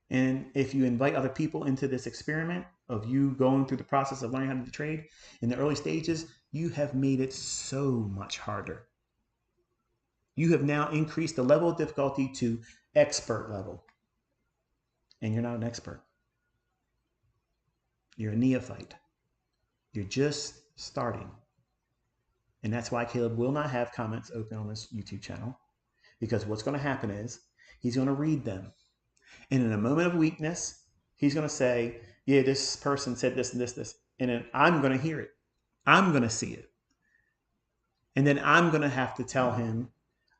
Speaker 1: And if you invite other people into this experiment of you going through the process of learning how to trade in the early stages, you have made it so much harder. You have now increased the level of difficulty to expert level. And you're not an expert. You're a neophyte. You're just starting. And that's why Caleb will not have comments open on his YouTube channel, because what's going to happen is he's going to read them. And in a moment of weakness, he's going to say, yeah, this person said this and this. And then I'm going to hear it. I'm going to see it. And then I'm going to have to tell him,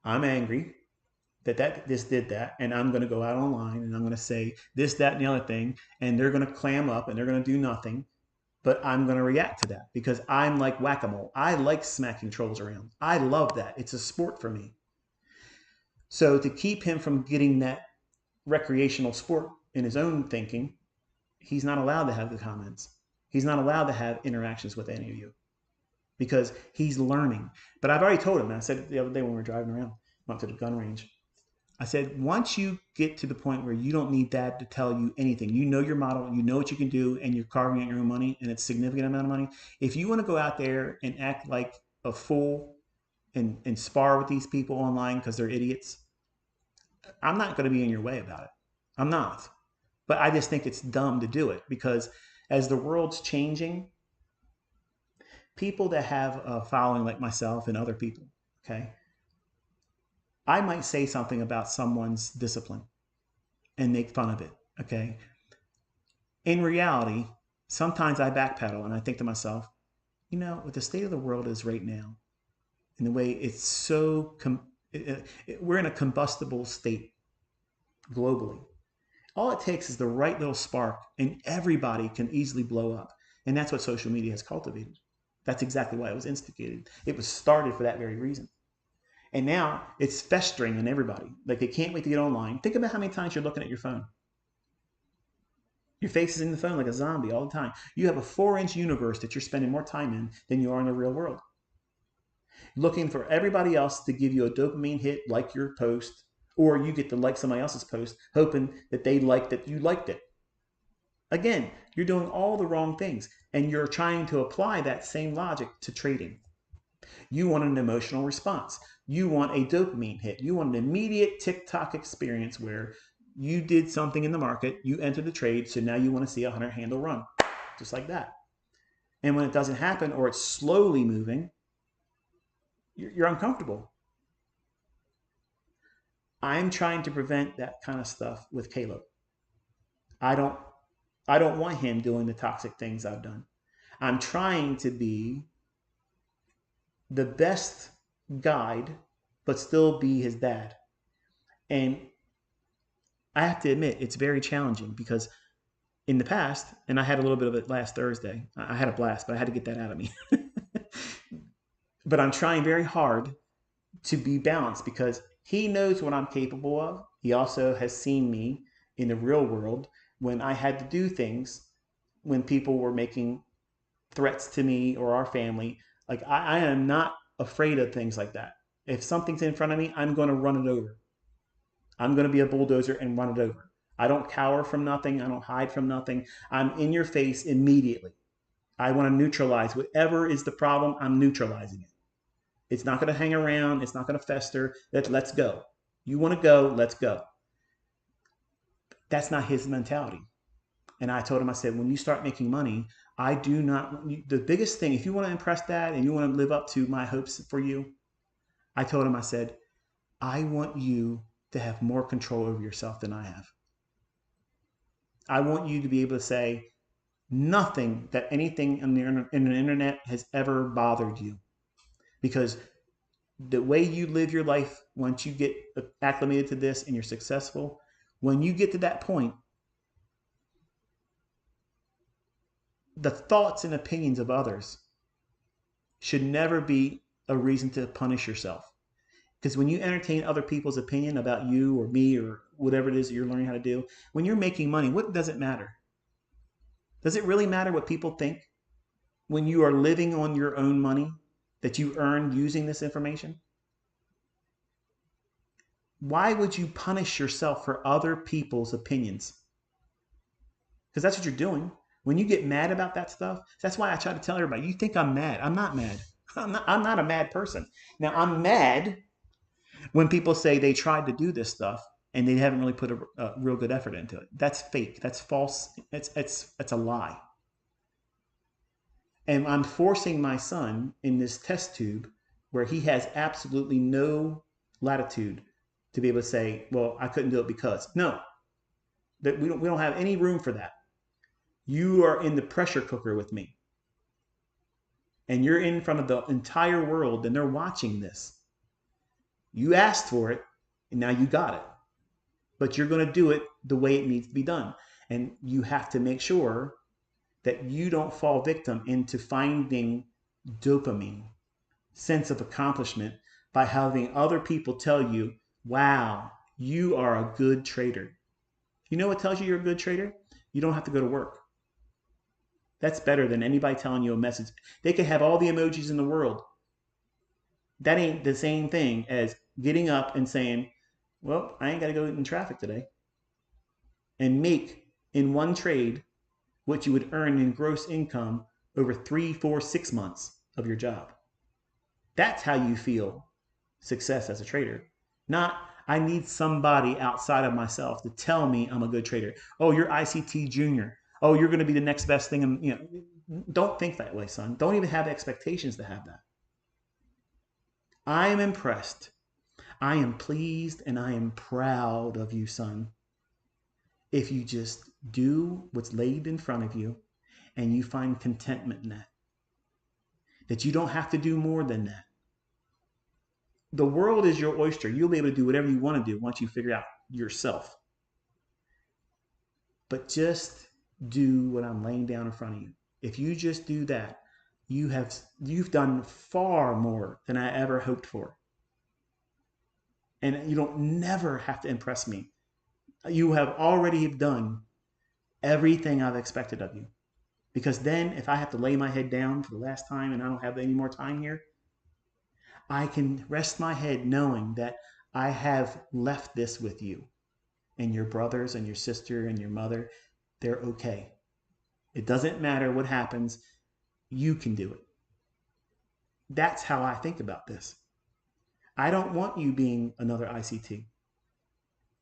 Speaker 1: I'm angry that this did that. And I'm going to go out online and I'm going to say this, that, and the other thing. And they're going to clam up and they're going to do nothing. But I'm going to react to that because I'm like whack-a-mole. I like smacking trolls around. I love that. It's a sport for me. So to keep him from getting that recreational sport in his own thinking, he's not allowed to have the comments. He's not allowed to have interactions with any of you because he's learning. But I've already told him, and I said the other day when we were driving around, went to the gun range, I said, once you get to the point where you don't need dad to tell you anything, you know your model, you know what you can do, and you're carving out your own money, and it's a significant amount of money. If you want to go out there and act like a fool and spar with these people online because they're idiots, I'm not going to be in your way about it. I'm not. But I just think it's dumb to do it because as the world's changing, people that have a following like myself and other people, okay, I might say something about someone's discipline and make fun of it, okay? In reality, sometimes I backpedal and I think to myself, you know, what the state of the world is right now, in the way it's so, we're in a combustible state globally. All it takes is the right little spark and everybody can easily blow up. And that's what social media has cultivated. That's exactly why it was instigated. It was started for that very reason. And now it's festering in everybody. Like they can't wait to get online. Think about how many times you're looking at your phone. Your face is in the phone like a zombie all the time. You have a 4-inch universe that you're spending more time in than you are in the real world. Looking for everybody else to give you a dopamine hit, like your post, or you get to like somebody else's post, hoping that they like that you liked it. Again, you're doing all the wrong things, and you're trying to apply that same logic to trading. You want an emotional response. You want a dopamine hit. You want an immediate TikTok experience where you did something in the market, you entered the trade, so now you want to see a 100 handle run, just like that. And when it doesn't happen or it's slowly moving, you're uncomfortable. I'm trying to prevent that kind of stuff with Caleb. I don't I don't want him doing the toxic things I've done. I'm trying to be the best guide, but still be his dad. And I have to admit, it's very challenging because in the past, and I had a little bit of it last Thursday, I had a blast, but I had to get that out of me. But I'm trying very hard to be balanced because he knows what I'm capable of. He also has seen me in the real world when I had to do things when people were making threats to me or our family. Like I am not afraid of things like that. If something's in front of me, I'm going to run it over. I'm going to be a bulldozer and run it over. I don't cower from nothing. I don't hide from nothing. I'm in your face immediately. I want to neutralize whatever is the problem. I'm neutralizing it. It's not going to hang around. It's not going to fester. Let's go. You want to go? Let's go. That's not his mentality. And I told him, I said, when you start making money, I do not, the biggest thing, if you want to impress dad and you want to live up to my hopes for you, I told him, I said, I want you to have more control over yourself than I have. I want you to be able to say nothing that anything in the internet has ever bothered you. Because the way you live your life, once you get acclimated to this and you're successful, when you get to that point, the thoughts and opinions of others should never be a reason to punish yourself. Because when you entertain other people's opinion about you or me or whatever it is that you're learning how to do, when you're making money, what does it matter? Does it really matter what people think when you are living on your own money that you earned using this information? Why would you punish yourself for other people's opinions? Because that's what you're doing. When you get mad about that stuff, that's why I try to tell everybody, you think I'm mad. I'm not mad. I'm not a mad person. Now, I'm mad when people say they tried to do this stuff and they haven't really put a real good effort into it. That's fake. That's false. It's a lie. And I'm forcing my son in this test tube where he has absolutely no latitude to be able to say, well, I couldn't do it because. No, that we don't have any room for that. You are in the pressure cooker with me. And you're in front of the entire world and they're watching this. You asked for it and now you got it. But you're going to do it the way it needs to be done. And you have to make sure that you don't fall victim into finding dopamine, sense of accomplishment, by having other people tell you, wow, you are a good trader. You know what tells you you're a good trader? You don't have to go to work. That's better than anybody telling you a message. They could have all the emojis in the world. That ain't the same thing as getting up and saying, well, I ain't got to go in traffic today, and make in one trade what you would earn in gross income over 3, 4, 6 months of your job. That's how you feel success as a trader. Not, I need somebody outside of myself to tell me I'm a good trader. Oh, you're ICT junior. Oh, you're going to be the next best thing. And, don't think that way, son. Don't even have expectations to have that. I am impressed. I am pleased and I am proud of you, son. If you just do what's laid in front of you and you find contentment in that you don't have to do more than that. The world is your oyster. You'll be able to do whatever you want to do once you figure out yourself. But just do what I'm laying down in front of you. If you just do that, you've done far more than I ever hoped for. And you don't never have to impress me. You have already done everything I've expected of you. Because then if I have to lay my head down for the last time and I don't have any more time here, I can rest my head knowing that I have left this with you and your brothers and your sister and your mother. They're okay. It doesn't matter what happens. You can do it. That's how I think about this. I don't want you being another ICT.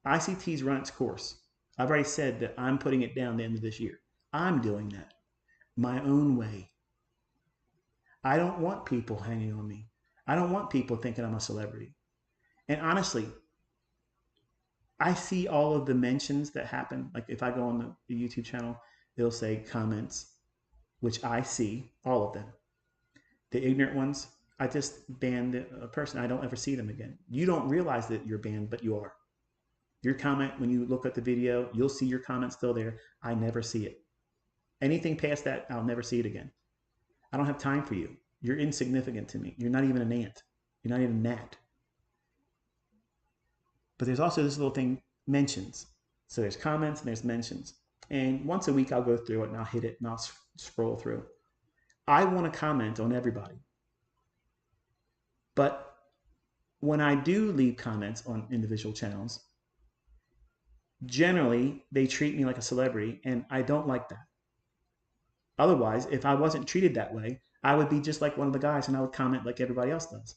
Speaker 1: ICT's run its course. I've already said that I'm putting it down the end of this year. I'm doing that my own way. I don't want people hanging on me. I don't want people thinking I'm a celebrity. And honestly, I see all of the mentions that happen. Like if I go on the YouTube channel, it'll say comments, which I see all of them. The ignorant ones, I just banned a person. I don't ever see them again. You don't realize that you're banned, but you are. Your comment, when you look at the video, you'll see your comment still there. I never see it. Anything past that, I'll never see it again. I don't have time for you. You're insignificant to me. You're not even an ant. You're not even a gnat. But there's also this little thing, mentions. So there's comments and there's mentions. And once a week I'll go through it and I'll hit it and I'll scroll through. I want to comment on everybody. But when I do leave comments on individual channels, generally they treat me like a celebrity and I don't like that. Otherwise, if I wasn't treated that way, I would be just like one of the guys and I would comment like everybody else does.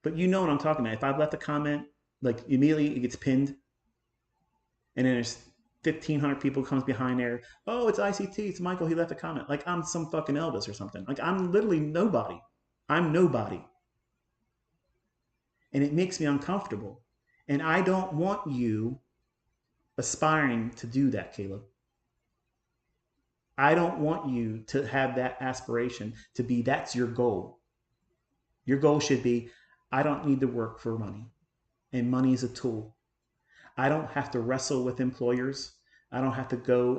Speaker 1: But you know what I'm talking about. If I've left a comment, like immediately it gets pinned and then there's 1,500 people comes behind there. Oh, it's ICT. It's Michael. He left a comment. Like I'm some fucking Elvis or something. Like I'm literally nobody. I'm nobody. And it makes me uncomfortable. And I don't want you aspiring to do that, Caleb. I don't want you to have that aspiration to be that's your goal. Your goal should be, I don't need to work for money. And money is a tool. I don't have to wrestle with employers. I don't have to go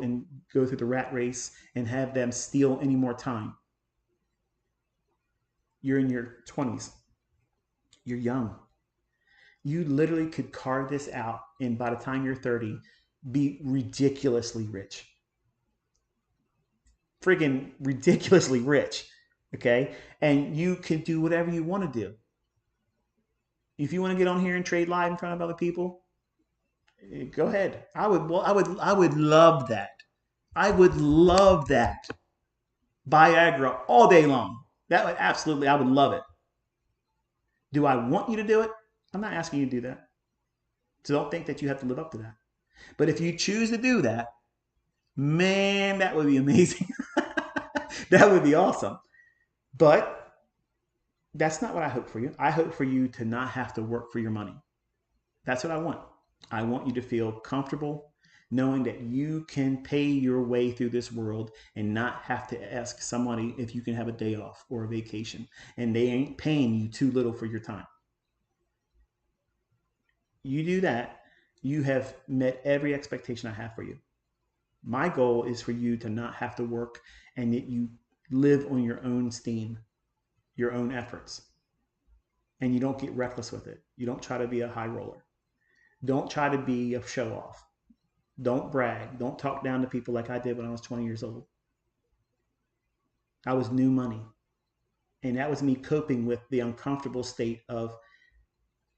Speaker 1: through the rat race and have them steal any more time. You're in your 20s. You're young. You literally could carve this out and by the time you're 30, be ridiculously rich. Friggin' ridiculously rich. Okay? And you can do whatever you want to do. If you want to get on here and trade live in front of other people, go ahead. I would love that. I would love that. Viagra all day long. That would absolutely, I would love it. Do I want you to do it? I'm not asking you to do that. So don't think that you have to live up to that. But if you choose to do that, man, that would be amazing. That would be awesome. But That's not what I hope for you. I hope for you to not have to work for your money. That's what I want. I want you to feel comfortable knowing that you can pay your way through this world and not have to ask somebody if you can have a day off or a vacation, and they ain't paying you too little for your time. You do that, you have met every expectation I have for you. My goal is for you to not have to work and that you live on your own steam, your own efforts, and you don't get reckless with it. You don't try to be a high roller. Don't try to be a show off. Don't brag. Don't talk down to people like I did when I was 20 years old. I was new money. And that was me coping with the uncomfortable state of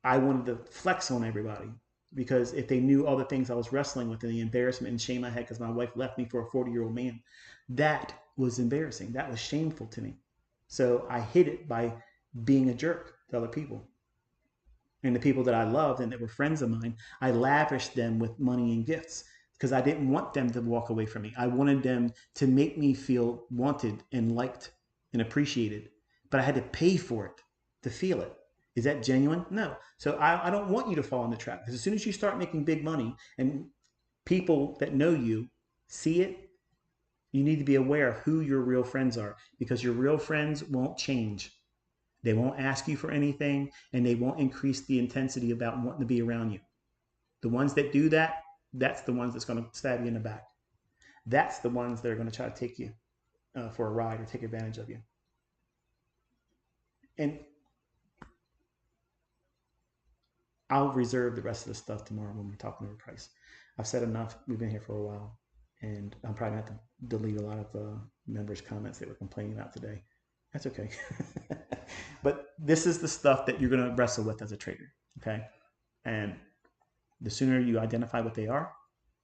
Speaker 1: I wanted to flex on everybody because if they knew all the things I was wrestling with and the embarrassment and shame I had because my wife left me for a 40-year-old man, that was embarrassing. That was shameful to me. So I hid it by being a jerk to other people. And the people that I loved and that were friends of mine, I lavished them with money and gifts because I didn't want them to walk away from me. I wanted them to make me feel wanted and liked and appreciated, but I had to pay for it to feel it. Is that genuine? No. So I don't want you to fall in the trap because as soon as you start making big money and people that know you see it, you need to be aware of who your real friends are because your real friends won't change. They won't ask you for anything and they won't increase the intensity about wanting to be around you. The ones that do that, that's the ones that's going to stab you in the back. That's the ones that are going to try to take you for a ride or take advantage of you. And I'll reserve the rest of the stuff tomorrow when we're talking over price. I've said enough. We've been here for a while. And I'm probably going to have to delete a lot of members' comments that were complaining about today. That's okay. But this is the stuff that you're going to wrestle with as a trader. Okay. And the sooner you identify what they are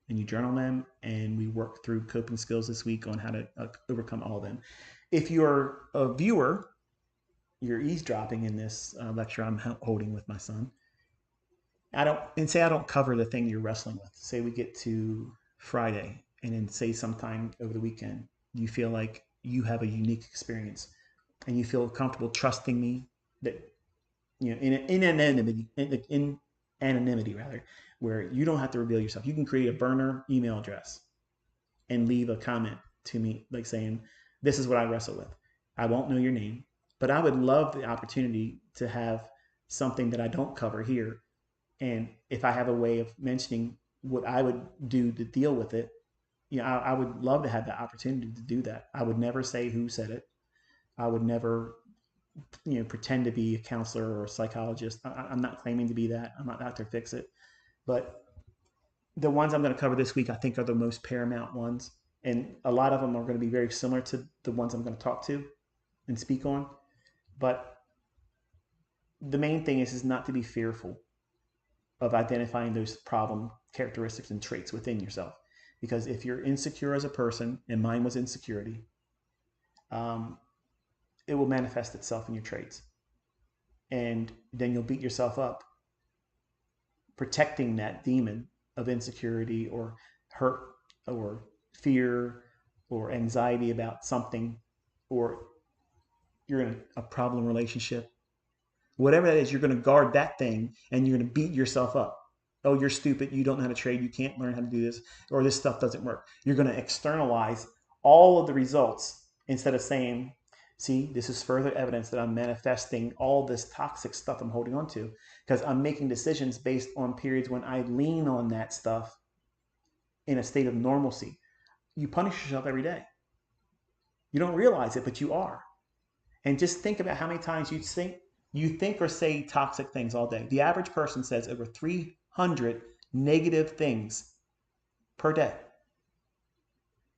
Speaker 1: and you journal them, and we work through coping skills this week on how to overcome all of them. If you're a viewer, you're eavesdropping in this lecture I'm holding with my son. I don't cover the thing you're wrestling with. Say we get to Friday, and then say sometime over the weekend you feel like you have a unique experience, and you feel comfortable trusting me that in anonymity rather, where you don't have to reveal yourself. You can create a burner email address and leave a comment to me like saying, "This is what I wrestle with." I won't know your name, but I would love the opportunity to have something that I don't cover here. And if I have a way of mentioning what I would do to deal with it, I would love to have the opportunity to do that. I would never say who said it. I would never, pretend to be a counselor or a psychologist. I'm not claiming to be that. I'm not out to fix it. But the ones I'm going to cover this week, I think, are the most paramount ones. And a lot of them are going to be very similar to the ones I'm going to talk to and speak on. But the main thing is not to be fearful of identifying those problem characteristics and traits within yourself. Because if you're insecure as a person, and mine was insecurity, it will manifest itself in your traits. And then you'll beat yourself up protecting that demon of insecurity or hurt or fear or anxiety about something, or you're in a problem relationship. Whatever that is, you're going to guard that thing and you're going to beat yourself up. Oh, you're stupid. You don't know how to trade. You can't learn how to do this, or this stuff doesn't work. You're going to externalize all of the results instead of saying, see, this is further evidence that I'm manifesting all this toxic stuff I'm holding on to because I'm making decisions based on periods when I lean on that stuff in a state of normalcy. You punish yourself every day. You don't realize it, but you are. And just think about how many times you think or say toxic things all day. The average person says over 300 negative things per day.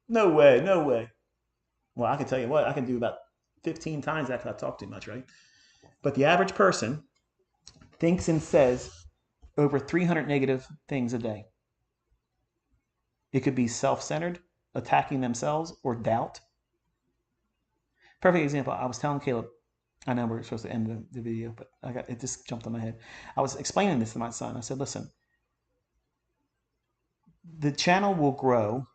Speaker 1: No way, no way. Well, I can tell you what, I can do about 15 times that because I talk too much, right? But the average person thinks and says over 300 negative things a day. It could be self-centered, attacking themselves, or doubt. Perfect example. I was telling Caleb, I know we're supposed to end the video, but it just jumped on my head. I was explaining this to my son. I said, listen, the channel will grow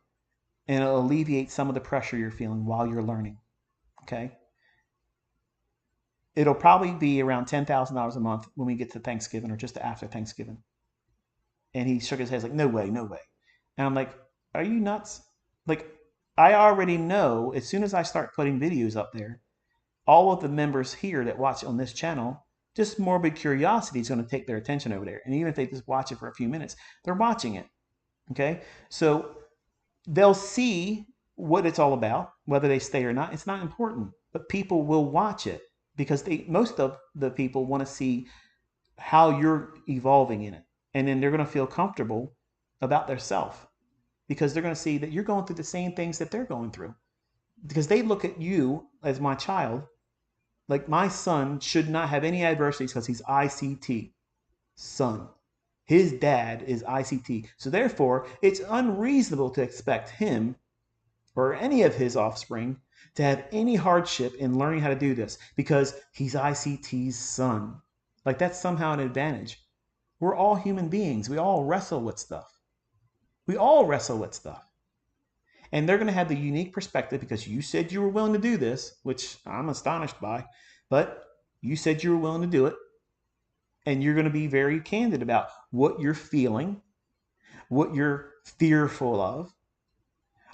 Speaker 1: and it'll alleviate some of the pressure you're feeling while you're learning. Okay? It'll probably be around $10,000 a month when we get to Thanksgiving or just after Thanksgiving. And he shook his head, like, no way, no way. And I'm like, are you nuts? Like, I already know as soon as I start putting videos up there, all of the members here that watch on this channel, just morbid curiosity is going to take their attention over there. And even if they just watch it for a few minutes, they're watching it. Okay. So they'll see what it's all about, whether they stay or not. It's not important, but people will watch it because most of the people want to see how you're evolving in it. And then they're going to feel comfortable about their self because they're going to see that you're going through the same things that they're going through because they look at you as my child. Like my son should not have any adversities because he's ICT son. His dad is ICT. So therefore, it's unreasonable to expect him or any of his offspring to have any hardship in learning how to do this because he's ICT's son. Like that's somehow an advantage. We're all human beings. We all wrestle with stuff. We all wrestle with stuff. And they're going to have the unique perspective because you said you were willing to do this, which I'm astonished by, but you said you were willing to do it. And you're going to be very candid about what you're feeling, what you're fearful of,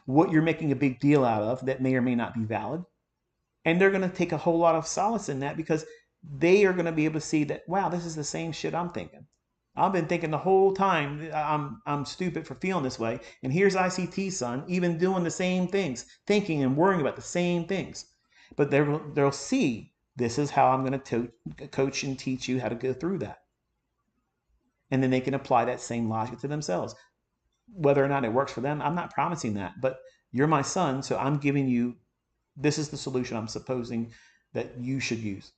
Speaker 1: what you're making a big deal out of that may or may not be valid. And they're going to take a whole lot of solace in that because they are going to be able to see that, wow, this is the same shit I'm thinking. I've been thinking the whole time I'm stupid for feeling this way. And here's ICT son, even doing the same things, thinking and worrying about the same things. But they'll see this is how I'm going to coach and teach you how to go through that. And then they can apply that same logic to themselves. Whether or not it works for them, I'm not promising that. But you're my son, so I'm giving you, this is the solution I'm supposing that you should use.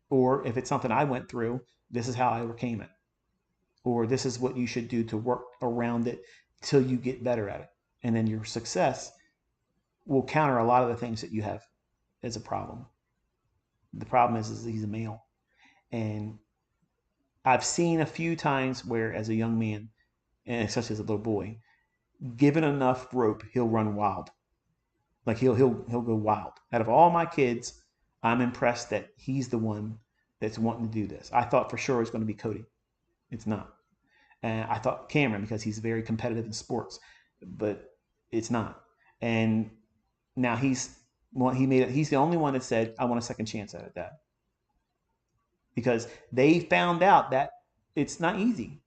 Speaker 1: Or if it's something I went through, this is how I overcame it. Or this is what you should do to work around it till you get better at it. And then your success will counter a lot of the things that you have as a problem. The problem is he's a male. And I've seen a few times where as a young man, and especially as a little boy, given enough rope, he'll run wild. Like he'll go wild. Out of all my kids, I'm impressed that he's the one that's wanting to do this. I thought for sure it was going to be Cody. It's not. And I thought Cameron because he's very competitive in sports, but it's not. And now he's the only one that said, I want a second chance at it, Dad. Because they found out that it's not easy.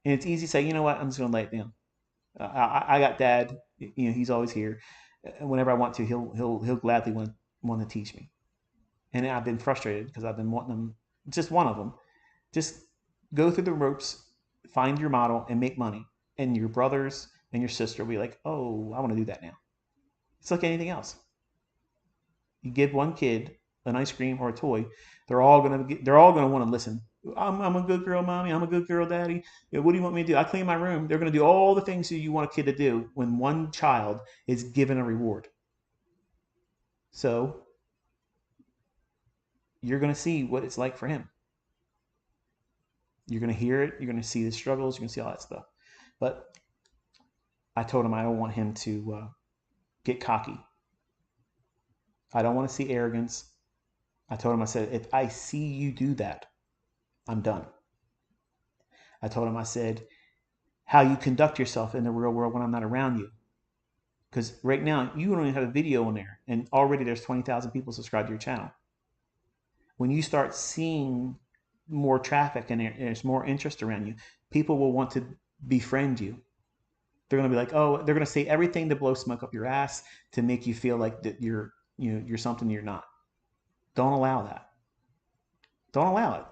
Speaker 1: And it's easy to say, you know what, I'm just going to lay it down. I got Dad. You know, he's always here. And whenever I want to, he'll gladly want to teach me. And I've been frustrated because I've been wanting them, just one of them, just go through the ropes, find your model, and make money. And your brothers and your sister will be like, oh, I want to do that now. It's like anything else. You give one kid an ice cream or a toy, they're all gonna want to listen. I'm a good girl, mommy. I'm a good girl, daddy. What do you want me to do? I clean my room. They're gonna do all the things that you want a kid to do when one child is given a reward. So you're gonna see what it's like for him. You're gonna hear it. You're gonna see the struggles. You're gonna see all that stuff. But I told him I don't want him to get cocky. I don't want to see arrogance. I told him, I said, if I see you do that, I'm done. I told him, I said, how you conduct yourself in the real world when I'm not around you. Because right now, you don't even have a video on there, and already there's 20,000 people subscribed to your channel. When you start seeing more traffic and there's more interest around you, people will want to befriend you. They're going to be like, oh, they're going to say everything to blow smoke up your ass to make you feel like that you're something you're not. Don't allow that. Don't allow it.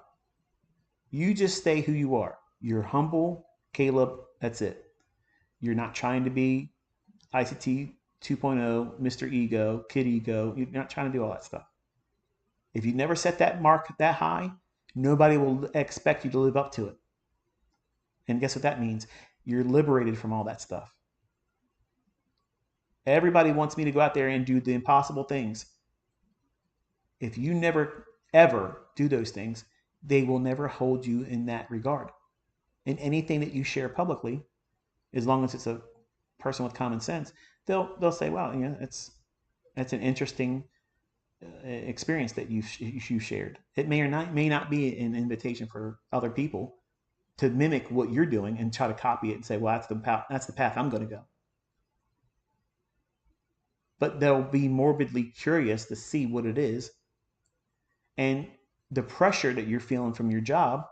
Speaker 1: You just stay who you are. You're humble, Caleb. That's it. You're not trying to be ICT 2.0, Mr. Ego, Kid Ego. You're not trying to do all that stuff. If you never set that mark that high, nobody will expect you to live up to it. And guess what that means? You're liberated from all that stuff. Everybody wants me to go out there and do the impossible things. If you never, ever do those things, they will never hold you in that regard. And anything that you share publicly, as long as it's a person with common sense, they'll say, "Wow, it's an interesting experience that you shared. It may not be an invitation for other people to mimic what you're doing and try to copy it and say, well, that's the path I'm going to go. But they'll be morbidly curious to see what it is. And the pressure that you're feeling from your job,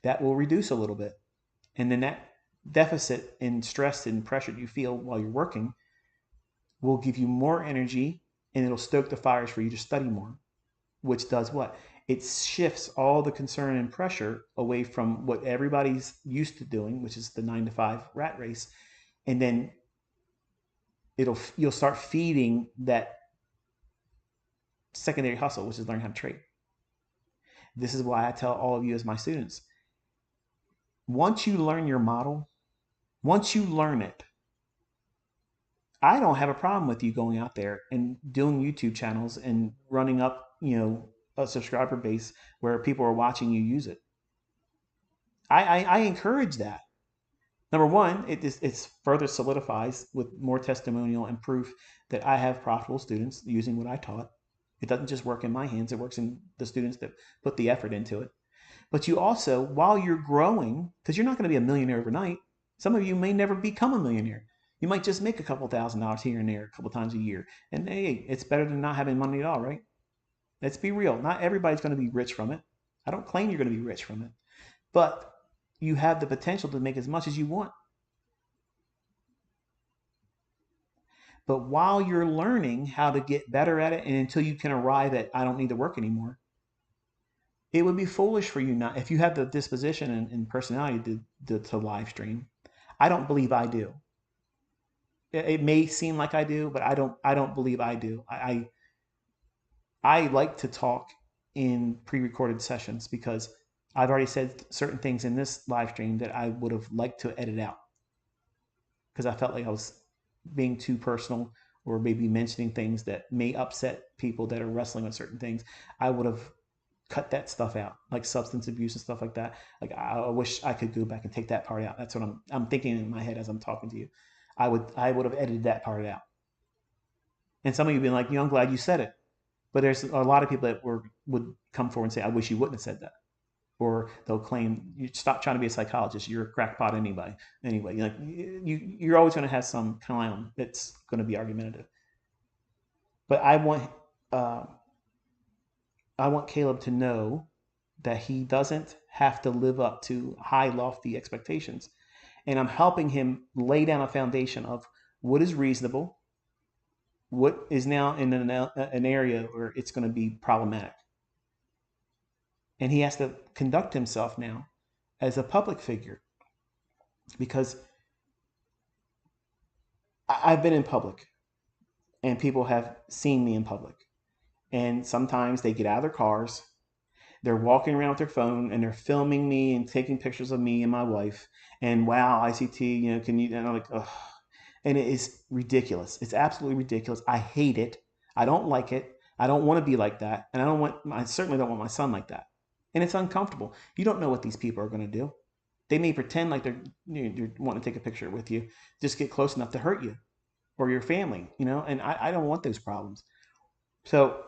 Speaker 1: that will reduce a little bit. And then that deficit and stress and pressure you feel while you're working will give you more energy, and it'll stoke the fires for you to study more, which does what? It shifts all the concern and pressure away from what everybody's used to doing, which is the 9 to 5 rat race. And then you'll start feeding that secondary hustle, which is learn how to trade. This is why I tell all of you as my students, once you learn your model, once you learn it, I don't have a problem with you going out there and doing YouTube channels and running up, a subscriber base where people are watching you use it. I encourage that. Number one, it's further solidifies with more testimonial and proof that I have profitable students using what I taught. It doesn't just work in my hands, it works in the students that put the effort into it. But you also, while you're growing, because you're not going to be a millionaire overnight, some of you may never become a millionaire. You might just make a couple $1,000s here and there a couple times a year. And hey, it's better than not having money at all, right? Let's be real. Not everybody's going to be rich from it. I don't claim you're going to be rich from it. But you have the potential to make as much as you want. But while you're learning how to get better at it, and until you can arrive at, I don't need to work anymore, it would be foolish for you not, if you have the disposition and personality to live stream. I don't believe I do. It may seem like I do, but I don't believe I do. I like to talk in pre-recorded sessions because I've already said certain things in this live stream that I would have liked to edit out because I felt like I was being too personal or maybe mentioning things that may upset people that are wrestling with certain things. I would have cut that stuff out, like substance abuse and stuff like that. Like I wish I could go back and take that part out. That's what I'm thinking in my head as I'm talking to you. I would have edited that part out. And some of you been like, I'm glad you said it. But there's a lot of people that would come forward and say, I wish you wouldn't have said that. Or they'll claim, you stop trying to be a psychologist. You're a crackpot anyway. You're always going to have some clown that's going to be argumentative. But I want Caleb to know that he doesn't have to live up to high, lofty expectations. And I'm helping him lay down a foundation of what is reasonable, what is now in an area where it's going to be problematic. And he has to conduct himself now as a public figure because I've been in public and people have seen me in public. And sometimes they get out of their cars, they're walking around with their phone and they're filming me and taking pictures of me and my wife. And wow, ICT, can you, and I'm like, ugh. And it is ridiculous. It's absolutely ridiculous. I hate it. I don't like it. I don't want to be like that. And I certainly don't want my son like that. And it's uncomfortable. You don't know what these people are going to do. They may pretend like they're wanting to take a picture with you, just get close enough to hurt you or your family, and I don't want those problems. So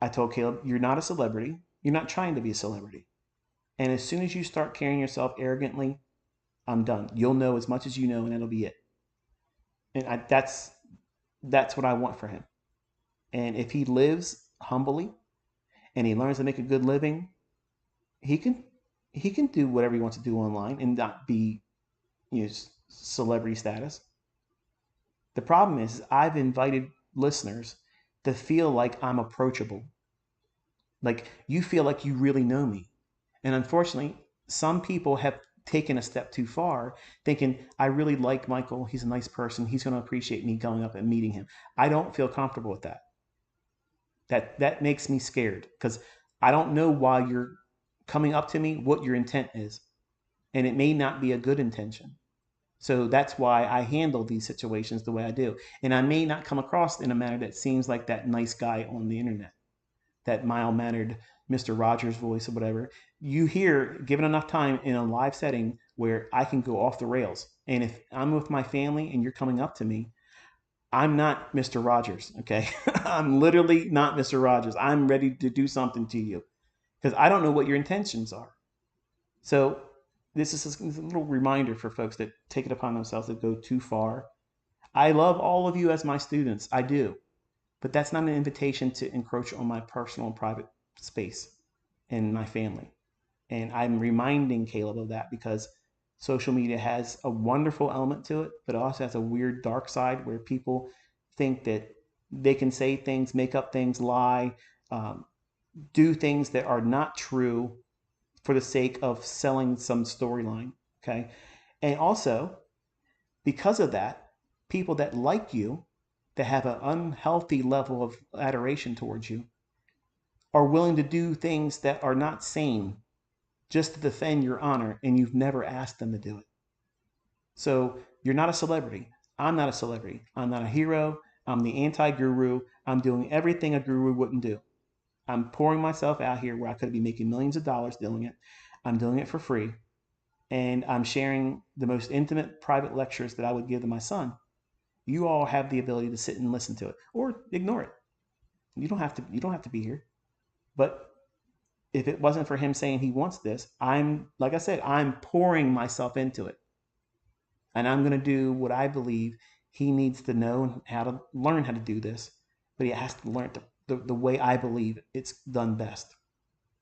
Speaker 1: I told Caleb, you're not a celebrity. You're not trying to be a celebrity. And as soon as you start carrying yourself arrogantly, I'm done. You'll know as much as you know, and it'll be it. And that's what I want for him. And if he lives humbly and he learns to make a good living, he can do whatever he wants to do online and not be, celebrity status. The problem is I've invited listeners to feel like I'm approachable. Like you feel like you really know me. And unfortunately, some people have taken a step too far, thinking, I really like Michael. He's a nice person. He's going to appreciate me going up and meeting him. I don't feel comfortable with that. That makes me scared because I don't know why you're coming up to me, what your intent is. And it may not be a good intention. So that's why I handle these situations the way I do. And I may not come across in a manner that seems like that nice guy on the internet, that mild-mannered Mr. Rogers voice or whatever. You hear, given enough time in a live setting where I can go off the rails. And if I'm with my family and you're coming up to me, I'm not Mr. Rogers, okay? I'm literally not Mr. Rogers. I'm ready to do something to you because I don't know what your intentions are. So this is a little reminder for folks that take it upon themselves to go too far. I love all of you as my students. I do. But that's not an invitation to encroach on my personal and private space and my family. And I'm reminding Caleb of that because social media has a wonderful element to it, but it also has a weird dark side where people think that they can say things, make up things, lie, um, do things that are not true for the sake of selling some storyline. Okay. And also, because of that, people that like you, that have an unhealthy level of adoration towards you, are willing to do things that are not sane just to defend your honor, and you've never asked them to do it. So you're not a celebrity. I'm not a celebrity. I'm not a hero. I'm the anti guru. I'm doing everything a guru wouldn't do. I'm pouring myself out here where I could be making millions of dollars doing it. I'm doing it for free. And I'm sharing the most intimate private lectures that I would give to my son. You all have the ability to sit and listen to it or ignore it. You don't have to be here. But if it wasn't for him saying he wants this, I'm like I said, I'm pouring myself into it. And I'm going to do what I believe he needs to know how to learn how to do this. But he has to learn the way I believe it's done best.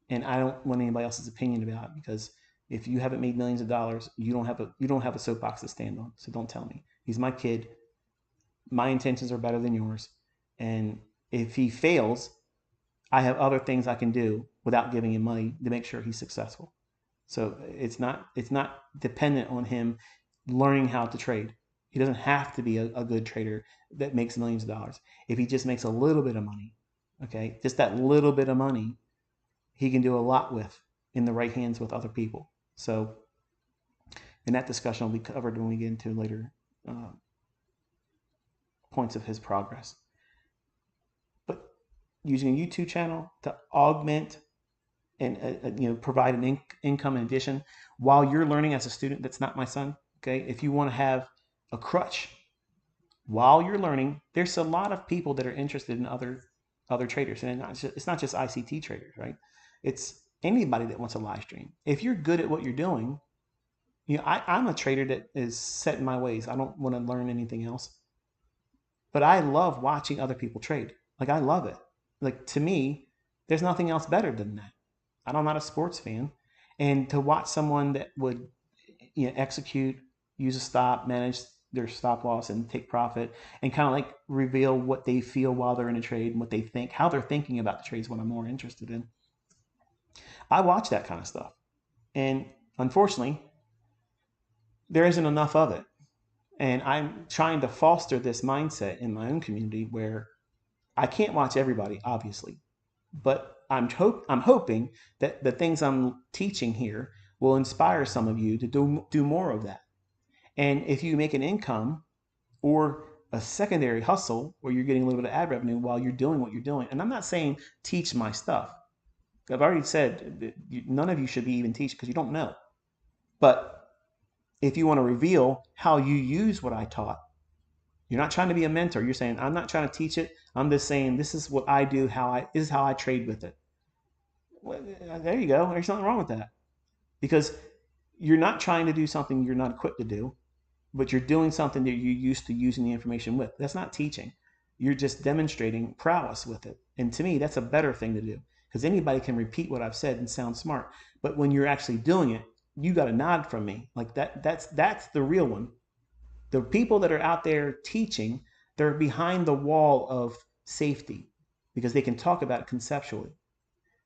Speaker 1: And I don't want anybody else's opinion about it because if you haven't made millions of dollars, you don't have a soapbox to stand on. So don't tell me. He's my kid. My intentions are better than yours. And if he fails, I have other things I can do without giving him money to make sure he's successful. So it's not dependent on him learning how to trade. He doesn't have to be a good trader that makes millions of dollars. If he just makes a little bit of money, okay, just that little bit of money, he can do a lot with in the right hands with other people. So, and that discussion will be covered when we get into later uh, points of his progress. But using a YouTube channel to augment and provide an income in addition while you're learning as a student that's not my son. Okay, if you want to have a crutch while you're learning, there's a lot of people that are interested in other traders, and it's not just ICT traders, right? It's anybody that wants a live stream. If you're good at what you're doing, I'm a trader that is set in my ways. I don't want to learn anything else, but I love watching other people trade. Like I love it. Like to me, there's nothing else better than that. I'm not a sports fan, and to watch someone that would execute, use a stop, manage their stop loss, and take profit, and kind of like reveal what they feel while they're in a trade and what they think, how they're thinking about the trades, what I'm more interested in. I watch that kind of stuff, and unfortunately, there isn't enough of it. And I'm trying to foster this mindset in my own community where I can't watch everybody, obviously, but I'm hoping that the things I'm teaching here will inspire some of you to do more of that. And if you make an income or a secondary hustle where you're getting a little bit of ad revenue while you're doing what you're doing, and I'm not saying teach my stuff. I've already said that none of you should be even teach because you don't know. But if you want to reveal how you use what I taught, you're not trying to be a mentor. You're saying, I'm not trying to teach it. I'm just saying this is what I do, this is how I trade with it. Well, there you go. There's nothing wrong with that. Because you're not trying to do something you're not equipped to do, but you're doing something that you're used to using the information with. That's not teaching. You're just demonstrating prowess with it. And to me, that's a better thing to do because anybody can repeat what I've said and sound smart. But when you're actually doing it, you got a nod from me. Like that's the real one. The people that are out there teaching, they're behind the wall of safety because they can talk about it conceptually.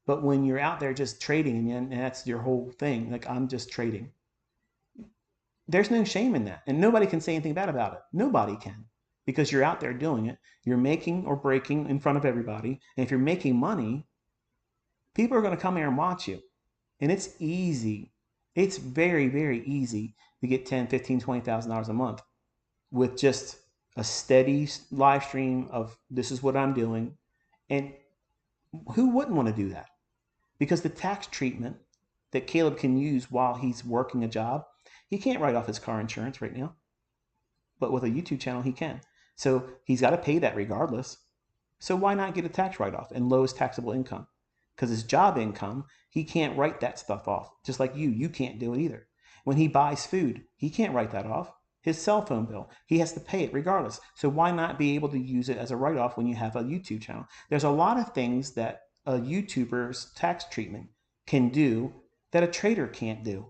Speaker 1: But when you're out there just trading and that's your whole thing, like I'm just trading, there's no shame in that. And nobody can say anything bad about it. Nobody can because you're out there doing it. You're making or breaking in front of everybody. And if you're making money, people are going to come here and watch you. And it's easy. It's very, very easy to get $10, $15, $20,000 a month with just a steady live stream of this is what I'm doing. And who wouldn't want to do that? Because the tax treatment that Caleb can use while he's working a job, he can't write off his car insurance right now. But with a YouTube channel, he can. So he's got to pay that regardless. So why not get a tax write-off and lowest taxable income? Because his job income, he can't write that stuff off. Just like you can't do it either. When he buys food, he can't write that off. His cell phone bill, he has to pay it regardless. So why not be able to use it as a write-off when you have a YouTube channel? There's a lot of things that a YouTuber's tax treatment can do that a trader can't do.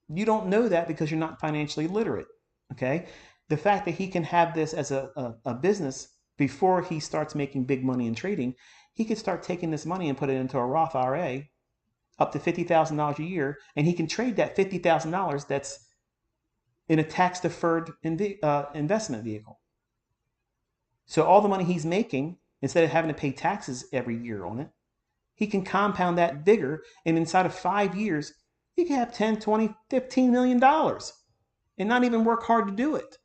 Speaker 1: You don't know that because you're not financially literate. Okay? The fact that he can have this as a business before he starts making big money in trading, he could start taking this money and put it into a Roth IRA up to $50,000 a year, and he can trade that $50,000 that's in a tax-deferred investment vehicle. So all the money he's making, instead of having to pay taxes every year on it, he can compound that bigger, and inside of 5 years, he can have 10, 20, $15 million and not even work hard to do it.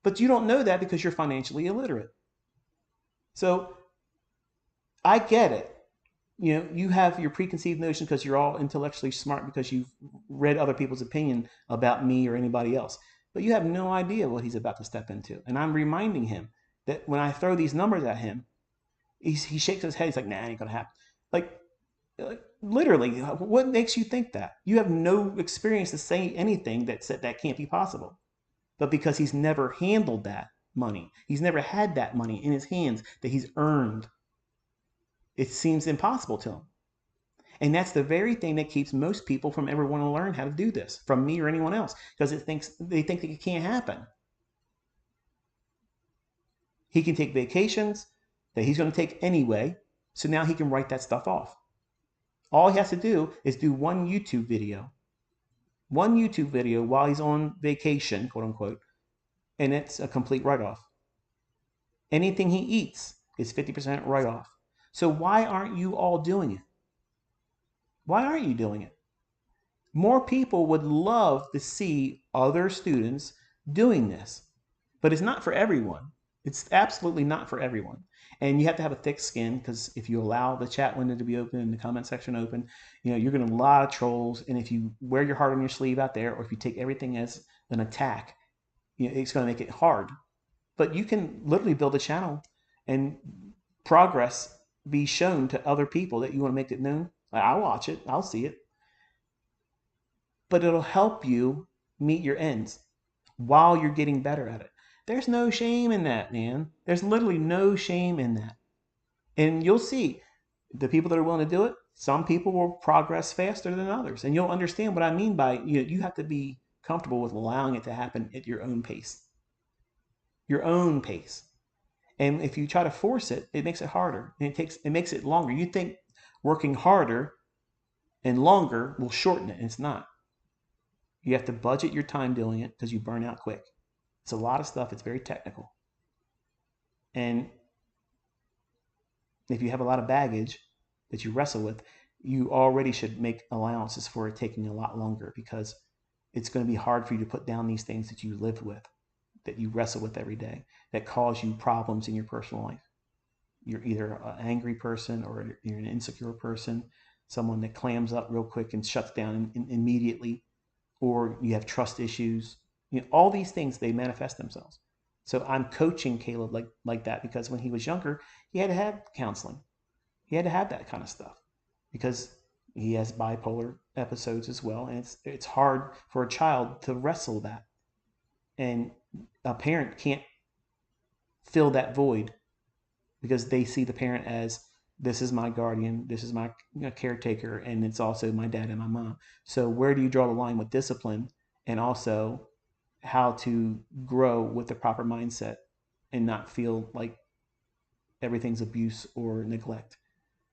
Speaker 1: But you don't know that because you're financially illiterate. So I get it. You have your preconceived notion because you're all intellectually smart because you've read other people's opinion about me or anybody else. But you have no idea what he's about to step into. And I'm reminding him that when I throw these numbers at him, he shakes his head. He's like, nah, it ain't going to happen. Like, literally, what makes you think that? You have no experience to say anything that said that can't be possible. But because he's never handled that money, he's never had that money in his hands that he's earned, it seems impossible to him. And that's the very thing that keeps most people from ever wanting to learn how to do this, from me or anyone else, because they think that it can't happen. He can take vacations that he's going to take anyway, so now he can write that stuff off. All he has to do is do one YouTube video while he's on vacation, quote unquote, and it's a complete write-off. Anything he eats is 50% write-off. So why aren't you all doing it? Why aren't you doing it? More people would love to see other students doing this, but it's not for everyone. It's absolutely not for everyone. And you have to have a thick skin, because if you allow the chat window to be open and the comment section open, you're going to have a lot of trolls. And if you wear your heart on your sleeve out there, or if you take everything as an attack, it's going to make it hard. But you can literally build a channel and progress be shown to other people that you want to make it known. I'll watch it. I'll see it. But it'll help you meet your ends while you're getting better at it. There's no shame in that, man. There's literally no shame in that. And you'll see the people that are willing to do it, some people will progress faster than others. And you'll understand what I mean by you have to be comfortable with allowing it to happen at your own pace. Your own pace. And if you try to force it, it makes it harder. And it makes it longer. You think working harder and longer will shorten it, and it's not. You have to budget your time doing it because you burn out quick. It's a lot of stuff. It's very technical. And if you have a lot of baggage that you wrestle with, you already should make allowances for it taking a lot longer, because it's going to be hard for you to put down these things that you live with, that you wrestle with every day, that cause you problems in your personal life. You're either an angry person, or you're an insecure person, someone that clams up real quick and shuts down immediately, or you have trust issues. All these things, they manifest themselves. So I'm coaching Caleb like that, because when he was younger, he had to have counseling. He had to have that kind of stuff because he has bipolar episodes as well, and it's hard for a child to wrestle that. And a parent can't fill that void, because they see the parent as, this is my guardian, this is my caretaker, and it's also my dad and my mom. So where do you draw the line with discipline, and also how to grow with the proper mindset and not feel like everything's abuse or neglect?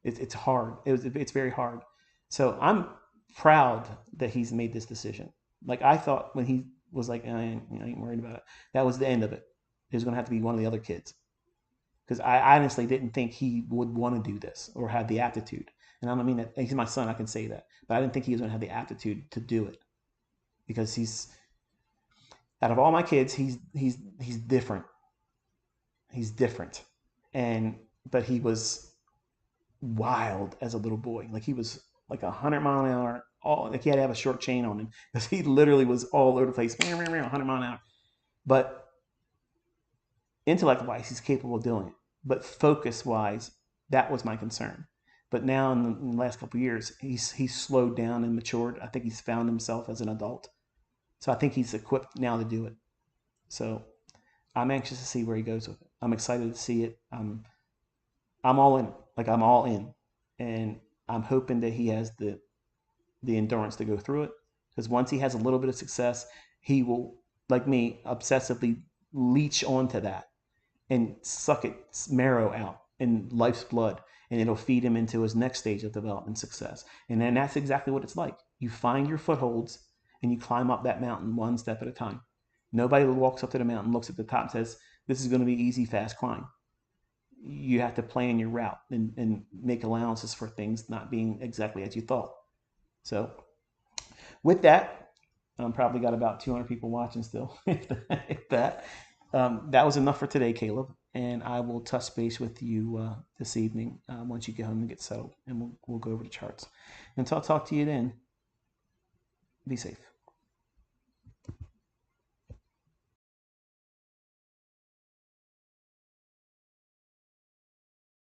Speaker 1: It's hard. It's very hard. So I'm proud that he's made this decision. Like, I thought when he was like, I ain't worried about it, that was the end of it. It was going to have to be one of the other kids. Because I honestly didn't think he would want to do this or have the aptitude. And I don't mean that he's my son, I can say that. But I didn't think he was going to have the aptitude to do it. Because he's, out of all my kids, he's different. He's different. But he was wild as a little boy. Like, he was like 100 mile an hour. Like, he had to have a short chain on him, because he literally was all over the place, 100 mile an hour. But intellect-wise, he's capable of doing it, but focus-wise, that was my concern. But now in the last couple of years, he's slowed down and matured. I think he's found himself as an adult. So I think he's equipped now to do it. So I'm anxious to see where he goes with it. I'm excited to see it. I'm all in. Like I'm all in, and I'm hoping that he has the endurance to go through it. Because once he has a little bit of success, he will, like me, obsessively leech onto that and suck its marrow out in life's blood, and it'll feed him into his next stage of development success. And then that's exactly what it's like. You find your footholds and you climb up that mountain one step at a time. Nobody walks up to the mountain, looks at the top, and says, "This is going to be easy, fast climb." You have to plan your route and make allowances for things not being exactly as you thought. So, with that, probably got about 200 people watching still. If that, that was enough for today, Caleb. And I will touch base with you this evening once you get home and get settled, and we'll go over the charts. Until I talk to you then, be safe.